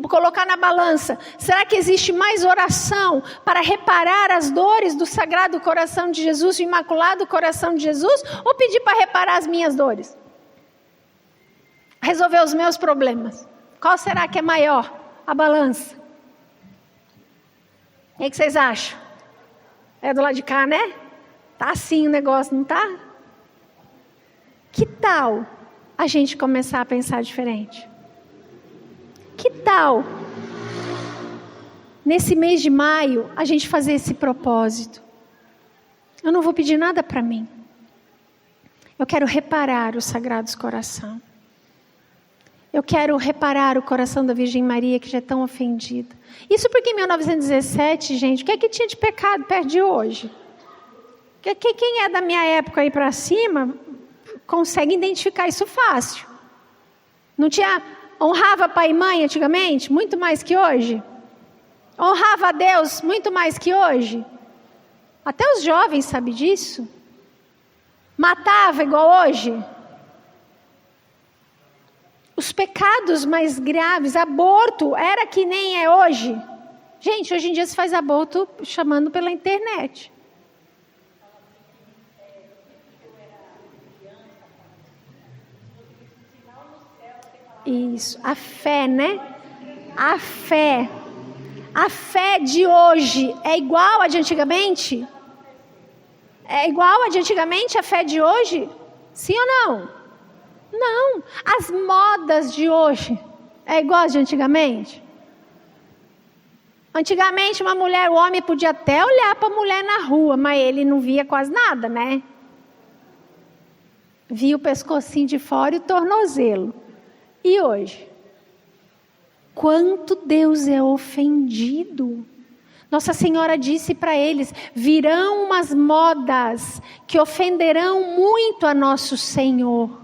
colocar na balança, será que existe mais oração para reparar as dores do Sagrado Coração de Jesus, do Imaculado Coração de Jesus, ou pedir para reparar as minhas dores? Resolver os meus problemas. Qual será que é maior? A balança. O que vocês acham? É do lado de cá, né? Tá assim o negócio, não tá? Que tal a gente começar a pensar diferente? Que tal, nesse mês de maio, a gente fazer esse propósito? Eu não vou pedir nada para mim. Eu quero reparar os Sagrados Coração. Eu quero reparar o coração da Virgem Maria, que já é tão ofendida. Isso porque em 1917, gente, o que é que tinha de pecado perto de hoje? Quem é da minha época aí para cima, consegue identificar isso fácil. Não tinha... Honrava pai e mãe antigamente, muito mais que hoje. Honrava a Deus muito mais que hoje. Até os jovens sabem disso. Matava igual hoje. Os pecados mais graves, aborto, era que nem é hoje. Gente, hoje em dia se faz aborto chamando pela internet. Isso, a fé, né? A fé de hoje é igual a de antigamente? É igual a de antigamente a fé de hoje? Sim ou não? Não. As modas de hoje é igual a de antigamente? Antigamente o homem podia até olhar para a mulher na rua, mas ele não via quase nada, né? Via o pescocinho de fora e o tornozelo. E hoje? Quanto Deus é ofendido. Nossa Senhora disse para eles: virão umas modas que ofenderão muito a nosso Senhor.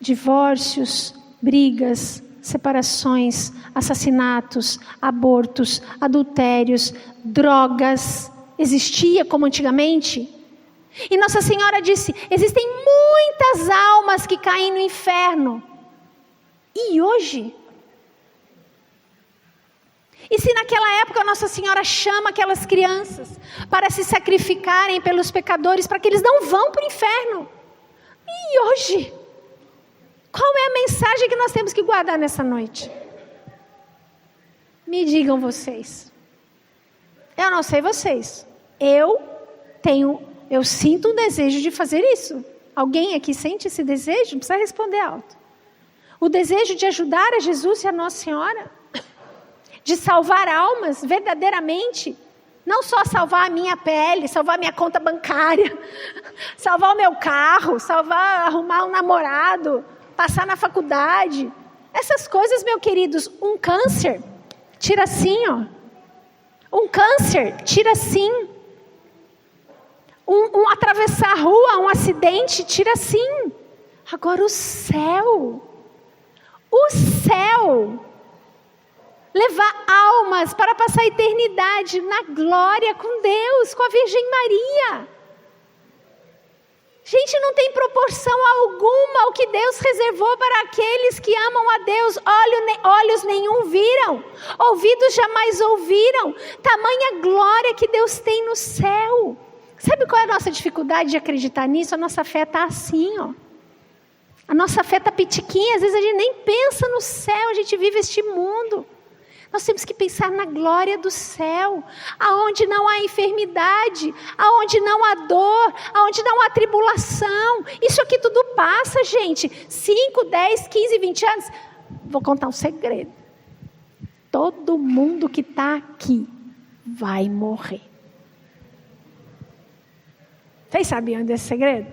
Divórcios, brigas, separações, assassinatos, abortos, adultérios, drogas. Existia como antigamente? E Nossa Senhora disse: existem muitas almas que caem no inferno. E hoje? E se naquela época Nossa Senhora chama aquelas crianças para se sacrificarem pelos pecadores, para que eles não vão para o inferno? E hoje? Qual é a mensagem que nós temos que guardar nessa noite? Me digam vocês. Eu não sei vocês. Eu sinto um desejo de fazer isso. Alguém aqui sente esse desejo? Não precisa responder alto. O desejo de ajudar a Jesus e a Nossa Senhora. De salvar almas verdadeiramente. Não só salvar a minha pele, salvar a minha conta bancária. Salvar o meu carro, arrumar um namorado. Passar na faculdade. Essas coisas, meus queridos, um câncer tira sim, ó. Um câncer tira sim. Atravessar a rua, um acidente, tira sim. Agora o céu, levar almas para passar a eternidade na glória com Deus, com a Virgem Maria. Gente, não tem proporção alguma ao que Deus reservou para aqueles que amam a Deus. Olhos nenhum viram, ouvidos jamais ouviram. Tamanha glória que Deus tem no céu. Sabe qual é a nossa dificuldade de acreditar nisso? A nossa fé está assim, ó. A nossa fé está pitiquinha, às vezes a gente nem pensa no céu, a gente vive este mundo. Nós temos que pensar na glória do céu, aonde não há enfermidade, aonde não há dor, aonde não há tribulação. Isso aqui tudo passa, gente. 5, 10, 15, 20 anos. Vou contar um segredo. Todo mundo que está aqui vai morrer. Vocês sabiam desse segredo?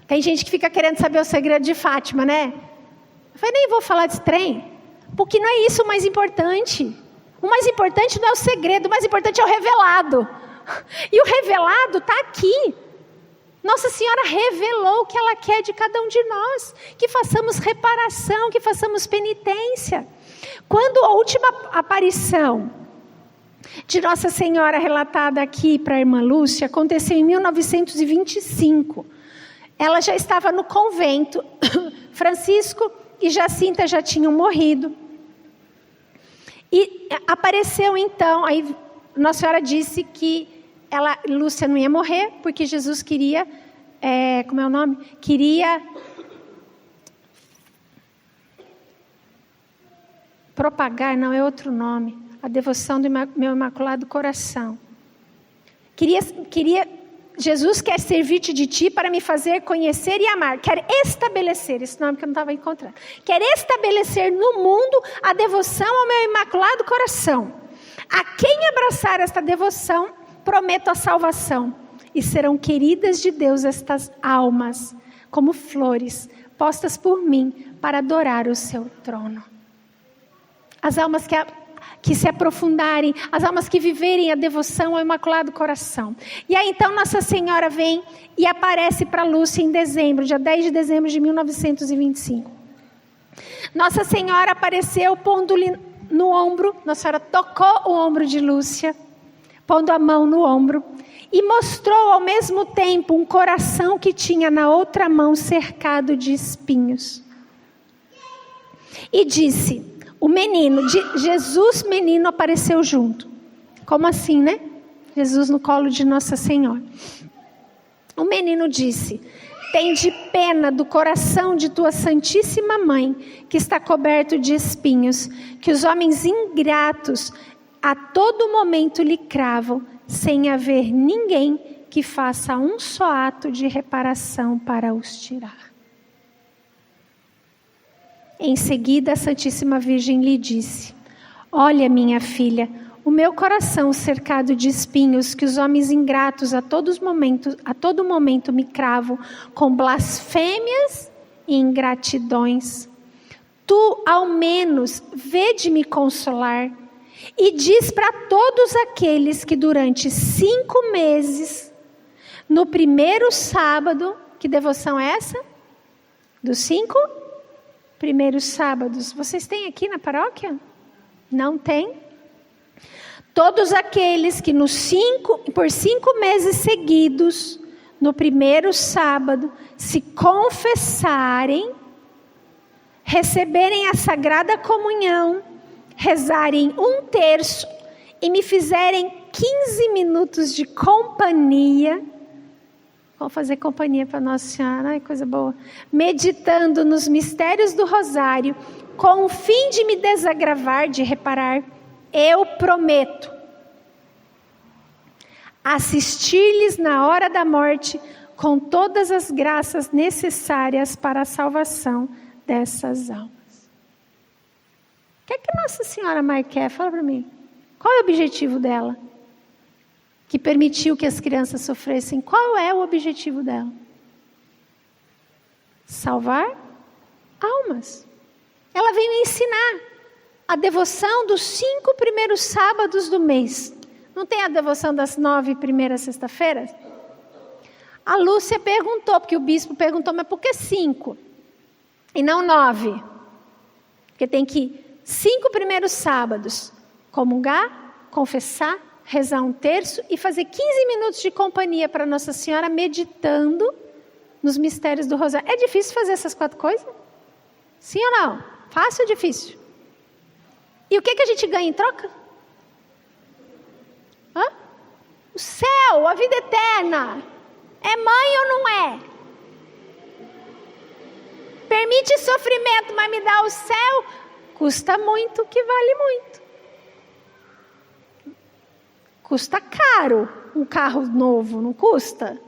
Tem gente que fica querendo saber o segredo de Fátima, né? Eu falei, nem vou falar desse trem, porque não é isso o mais importante. O mais importante não é o segredo, o mais importante é o revelado. E o revelado está aqui. Nossa Senhora revelou o que ela quer de cada um de nós. Que façamos reparação, que façamos penitência. Quando a última aparição de Nossa Senhora relatada aqui para a irmã Lúcia aconteceu em 1925. Ela já estava no convento. Francisco e Jacinta já tinham morrido. E apareceu então, aí Nossa Senhora disse que Lúcia não ia morrer, porque Jesus queria, como é o nome? Queria propagar, não é outro nome, a devoção do meu Imaculado Coração. Jesus quer servir-te de ti para me fazer conhecer e amar. Quer estabelecer, esse nome que eu não estava encontrando. Quer estabelecer no mundo a devoção ao meu Imaculado Coração. A quem abraçar esta devoção, prometo a salvação. E serão queridas de Deus estas almas, como flores, postas por mim para adorar o seu trono. As almas que se aprofundarem, as almas que viverem a devoção ao Imaculado Coração. E aí então Nossa Senhora vem e aparece para Lúcia em dezembro, dia 10 de dezembro de 1925. Nossa Senhora apareceu pondo-lhe no ombro, Nossa Senhora tocou o ombro de Lúcia, pondo a mão no ombro, e mostrou ao mesmo tempo um coração que tinha na outra mão cercado de espinhos. E disse... O menino, Jesus menino apareceu junto. Como assim, né? Jesus no colo de Nossa Senhora. O menino disse: tende pena do coração de tua Santíssima Mãe, que está coberto de espinhos, que os homens ingratos a todo momento lhe cravam, sem haver ninguém que faça um só ato de reparação para os tirar. Em seguida, a Santíssima Virgem lhe disse: olha, minha filha, o meu coração cercado de espinhos, que os homens ingratos a todo momento me cravam com blasfêmias e ingratidões. Tu, ao menos, vê de me consolar e diz para todos aqueles que durante 5 meses, no primeiro sábado, que devoção é essa? Dos 5 primeiros sábados. Vocês têm aqui na paróquia? Não tem? Todos aqueles que por 5 meses seguidos, no primeiro sábado, se confessarem, receberem a Sagrada Comunhão, rezarem 1/3 e me fizerem 15 minutos de companhia. Vou fazer companhia para Nossa Senhora, ai, coisa boa. Meditando nos mistérios do Rosário, com o fim de me desagravar, de reparar, eu prometo assistir-lhes na hora da morte com todas as graças necessárias para a salvação dessas almas. O que é que Nossa Senhora mais quer? Fala para mim. Qual é o objetivo dela? Que permitiu que as crianças sofressem. Qual é o objetivo dela? Salvar almas. Ela veio ensinar a devoção dos 5 primeiros sábados do mês. Não tem a devoção das 9 primeiras sexta-feiras? A Lúcia perguntou, porque o bispo perguntou, mas por que 5? E não 9? Porque tem que 5 primeiros sábados comungar, confessar, rezar 1/3 e fazer 15 minutos de companhia para Nossa Senhora, meditando nos mistérios do Rosário. É difícil fazer essas 4 coisas? Sim ou não? Fácil ou difícil? E o que a gente ganha em troca? O céu, a vida eterna. É mãe ou não é? Permite sofrimento, mas me dá o céu? Custa muito, que vale muito. Custa caro um carro novo, não custa?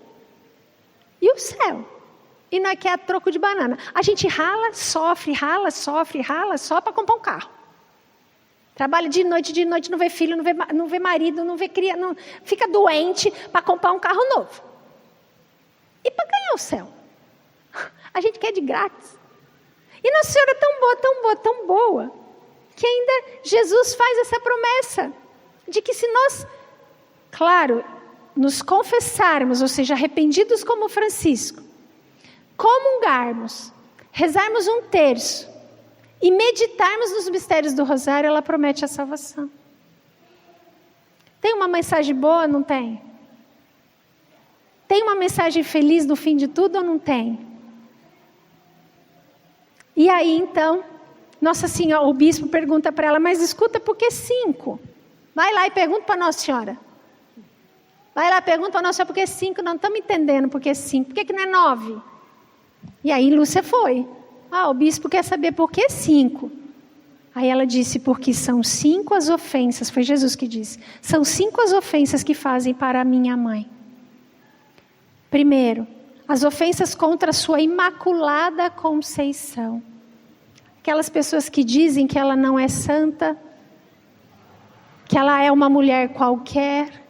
E o céu? E não é que é troco de banana. A gente rala, sofre só para comprar um carro. Trabalha de noite, não vê filho, não vê marido, não vê criança, não, fica doente para comprar um carro novo. E para ganhar o céu? A gente quer de grátis. E Nossa Senhora é tão boa, tão boa, tão boa, que ainda Jesus faz essa promessa, de que se nós, claro, nos confessarmos, ou seja, arrependidos como Francisco, comungarmos, rezarmos um terço e meditarmos nos mistérios do rosário, ela promete a salvação. Tem uma mensagem boa, não tem? Tem uma mensagem feliz no fim de tudo ou não tem? E aí então, Nossa Senhora, o bispo pergunta para ela, mas escuta, por que 5? Vai lá e pergunta para Nossa Senhora. Vai lá, pergunta para Nossa Senhora, por que 5? Não estamos entendendo por que 5. Por que não é 9? E aí Lúcia foi. O bispo quer saber por que 5. Aí ela disse, porque são 5 as ofensas, foi Jesus que disse, são 5 as ofensas que fazem para a minha mãe. Primeiro, as ofensas contra a sua imaculada conceição. Aquelas pessoas que dizem que ela não é santa, que ela é uma mulher qualquer,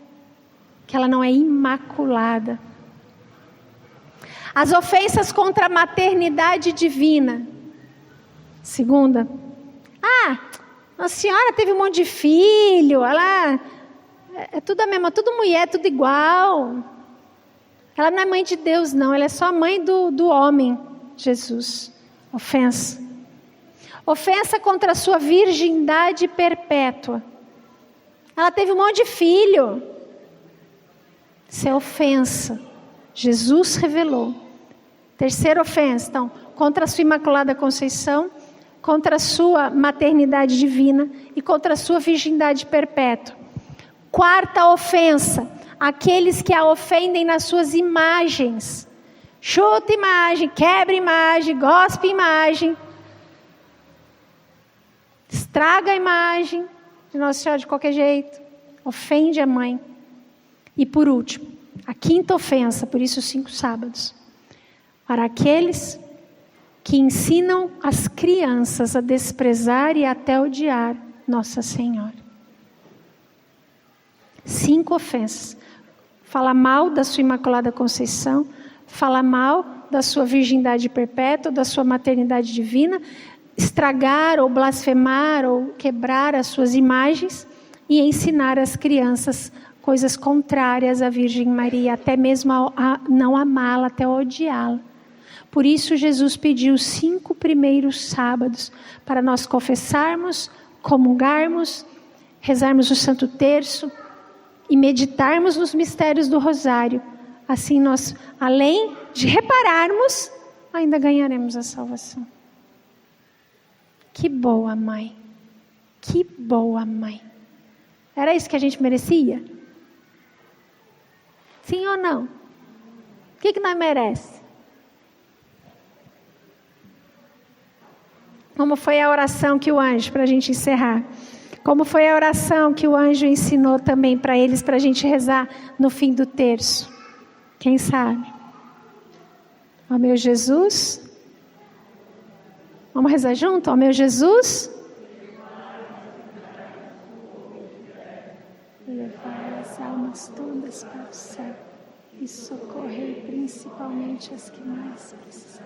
que ela não é imaculada. As ofensas contra a maternidade divina. Segunda, Nossa Senhora teve um monte de filho, ela é tudo a mesma, tudo mulher, tudo igual. Ela não é mãe de Deus não, ela é só mãe do homem, Jesus. Ofensa. Ofensa contra a sua virgindade perpétua. Ela teve um monte de filho. Isso é ofensa. Jesus revelou. Terceira ofensa, então, contra a sua imaculada conceição, contra a sua maternidade divina e contra a sua virgindade perpétua. Quarta ofensa, aqueles que a ofendem nas suas imagens. Chuta imagem, quebra imagem, gospe imagem, estraga a imagem de Nossa Senhora de qualquer jeito, ofende a mãe. E por último, a quinta ofensa, por isso 5 sábados, para aqueles que ensinam as crianças a desprezar e até odiar Nossa Senhora. 5 ofensas. Fala mal da sua Imaculada Conceição, fala mal da sua virgindade perpétua, da sua maternidade divina, estragar ou blasfemar ou quebrar as suas imagens e ensinar às crianças coisas contrárias à Virgem Maria, até mesmo a não amá-la, até odiá-la. Por isso Jesus pediu os 5 primeiros sábados para nós confessarmos, comungarmos, rezarmos o Santo Terço e meditarmos nos mistérios do Rosário. Assim nós, além de repararmos, ainda ganharemos a salvação. Que boa mãe, que boa mãe. Era isso que a gente merecia? Sim ou não? O que nós merecemos? Como foi a oração que o anjo, para a gente encerrar, como foi a oração que o anjo ensinou também para eles, para a gente rezar no fim do terço? Quem sabe? Ó meu Jesus, vamos rezar junto? Ó meu Jesus, levai as almas todas para o céu e socorrei principalmente as que mais precisam.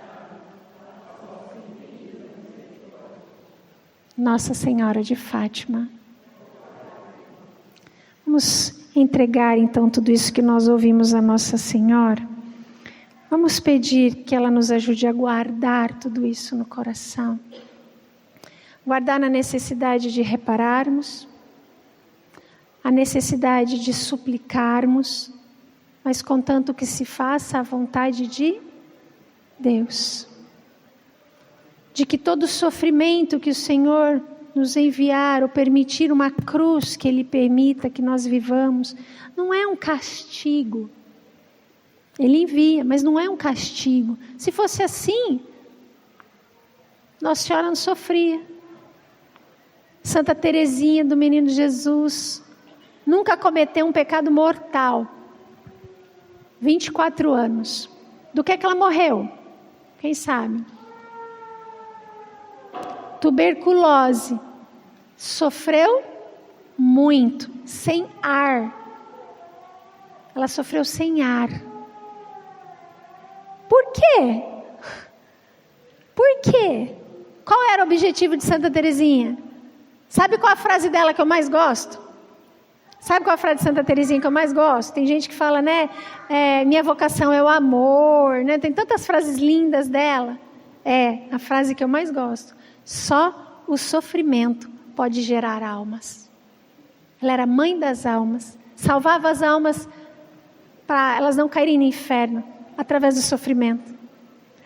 Nossa Senhora de Fátima. Vamos entregar então tudo isso que nós ouvimos a Nossa Senhora. Vamos pedir que ela nos ajude a guardar tudo isso no coração. Guardar na necessidade de repararmos, a necessidade de suplicarmos, mas contanto que se faça a vontade de Deus. De que todo sofrimento que o Senhor nos enviar ou permitir, uma cruz que Ele permita que nós vivamos, não é um castigo. Ele envia, mas não é um castigo. Se fosse assim, Nossa Senhora não sofria. Santa Teresinha do Menino Jesus nunca cometeu um pecado mortal. 24 anos. Do que ela morreu? Quem sabe? Tuberculose. Sofreu muito, sem ar. Ela sofreu sem ar. Por quê? Por quê? Qual era o objetivo de Santa Teresinha? Sabe qual a frase dela que eu mais gosto? Sabe qual a frase de Santa Teresinha que eu mais gosto? Tem gente que fala, né? Minha vocação é o amor, né? Tem tantas frases lindas dela. A frase que eu mais gosto. Só o sofrimento pode gerar almas. Ela era mãe das almas. Salvava as almas para elas não caírem no inferno através do sofrimento.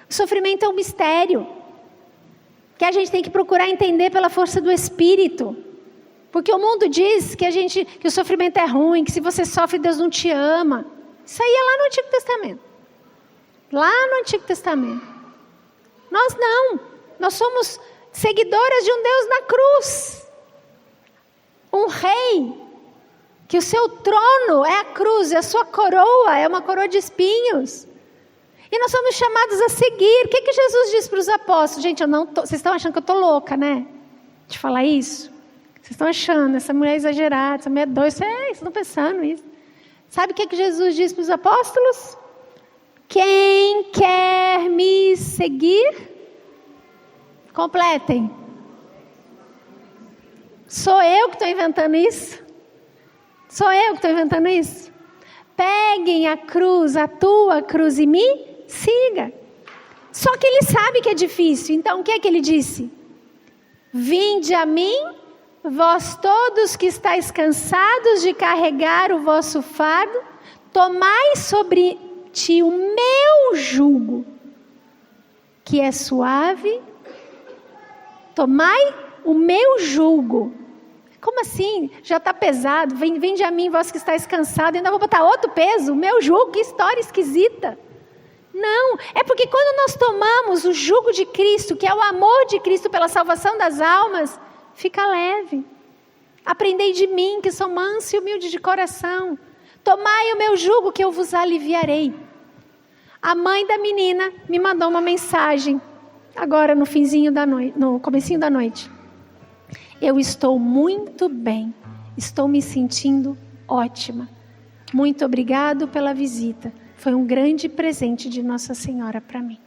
O sofrimento é um mistério que a gente tem que procurar entender pela força do Espírito. Porque o mundo diz que o sofrimento é ruim, que se você sofre, Deus não te ama. Isso aí é lá no Antigo Testamento. Lá no Antigo Testamento. Nós não. Nós somos seguidoras de um Deus na cruz. Um rei, que o seu trono é a cruz, e a sua coroa é uma coroa de espinhos. E nós somos chamados a seguir. O que Jesus disse para os apóstolos? Gente, vocês estão achando que eu estou louca, né? De falar isso. Vocês estão achando, essa mulher é exagerada, essa mulher é doida. Vocês estão pensando isso. Sabe o que Jesus disse para os apóstolos? Quem quer me seguir? Completem. Sou eu que estou inventando isso? Sou eu que estou inventando isso? Peguem a cruz, a tua cruz, e me siga. Só que ele sabe que é difícil. Então o que é que ele disse? Vinde a mim, vós todos que estáis cansados de carregar o vosso fardo, tomai sobre ti o meu jugo, que é suave. Tomai o meu jugo. Como assim? Já está pesado. Vinde a mim, vós que estáis cansados. Ainda vou botar outro peso? O meu jugo? Que história esquisita. Não, é porque quando nós tomamos o jugo de Cristo, que é o amor de Cristo pela salvação das almas, fica leve. Aprendei de mim, que sou manso e humilde de coração. Tomai o meu jugo, que eu vos aliviarei. A mãe da menina me mandou uma mensagem, agora no finzinho da noite, no comecinho da noite. Eu estou muito bem, estou me sentindo ótima. Muito obrigado pela visita. Foi um grande presente de Nossa Senhora para mim.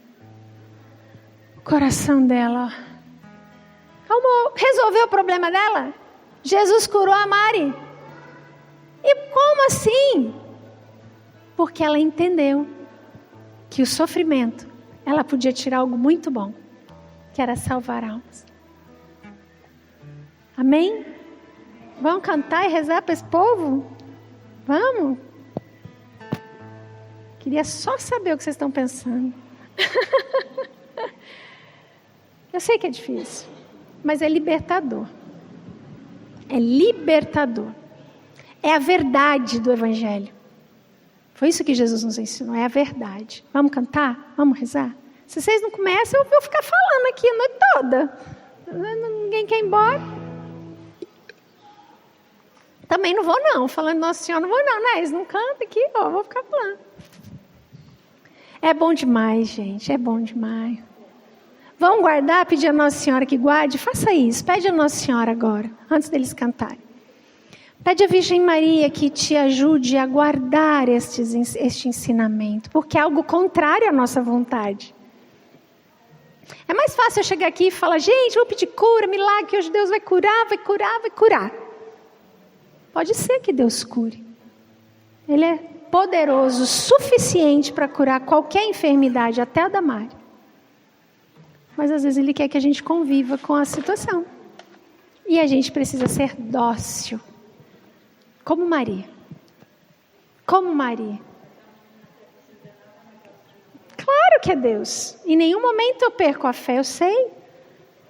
O coração dela, ó. Resolveu o problema dela? Jesus curou a Mari. E como assim? Porque ela entendeu que o sofrimento, ela podia tirar algo muito bom, que era salvar almas. Amém? Vamos cantar e rezar para esse povo? Vamos? Queria só saber o que vocês estão pensando. Eu sei que é difícil, mas é libertador. É libertador. É a verdade do Evangelho. Foi isso que Jesus nos ensinou, é a verdade. Vamos cantar? Vamos rezar? Se vocês não começam, eu vou ficar falando aqui a noite toda. Ninguém quer ir embora. Também não vou não, falando Nossa Senhora, não vou não, né? Eles não cantam aqui, ó, vou ficar falando. É bom demais, gente, é bom demais. Vamos guardar, pedir a Nossa Senhora que guarde? Faça isso, pede a Nossa Senhora agora, antes deles cantarem. Pede a Virgem Maria que te ajude a guardar este ensinamento, porque é algo contrário à nossa vontade. É mais fácil eu chegar aqui e falar, gente, vou pedir cura, milagre, que hoje Deus vai curar, vai curar, vai curar. Pode ser que Deus cure. Ele é poderoso o suficiente para curar qualquer enfermidade, até a da Mari. Mas às vezes Ele quer que a gente conviva com a situação. E a gente precisa ser dócil. Como Maria. Como Maria. Claro que é Deus. Em nenhum momento eu perco a fé, eu sei.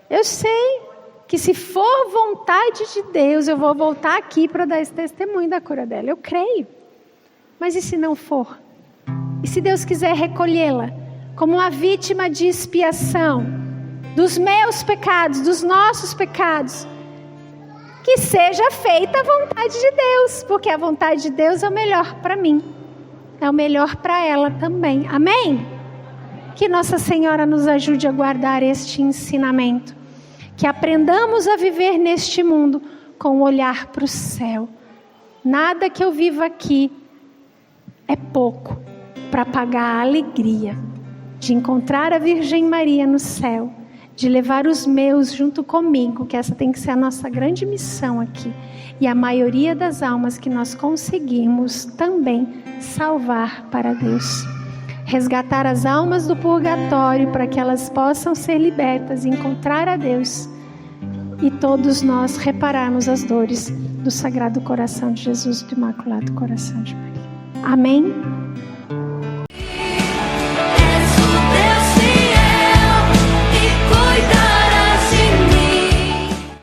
Eu sei que se for vontade de Deus, eu vou voltar aqui para dar esse testemunho da cura dela. Eu creio. Mas e se não for? E se Deus quiser recolhê-la como uma vítima de expiação dos meus pecados, dos nossos pecados, que seja feita a vontade de Deus, porque a vontade de Deus é o melhor para mim, é o melhor para ela também. Amém? Que Nossa Senhora nos ajude a guardar este ensinamento, que aprendamos a viver neste mundo com o olhar para o céu. Nada que eu viva aqui é pouco para pagar a alegria de encontrar a Virgem Maria no céu, de levar os meus junto comigo, que essa tem que ser a nossa grande missão aqui. E a maioria das almas que nós conseguimos também salvar para Deus. Resgatar as almas do purgatório para que elas possam ser libertas e encontrar a Deus. E todos nós repararmos as dores do Sagrado Coração de Jesus, do Imaculado Coração de Maria. Amém?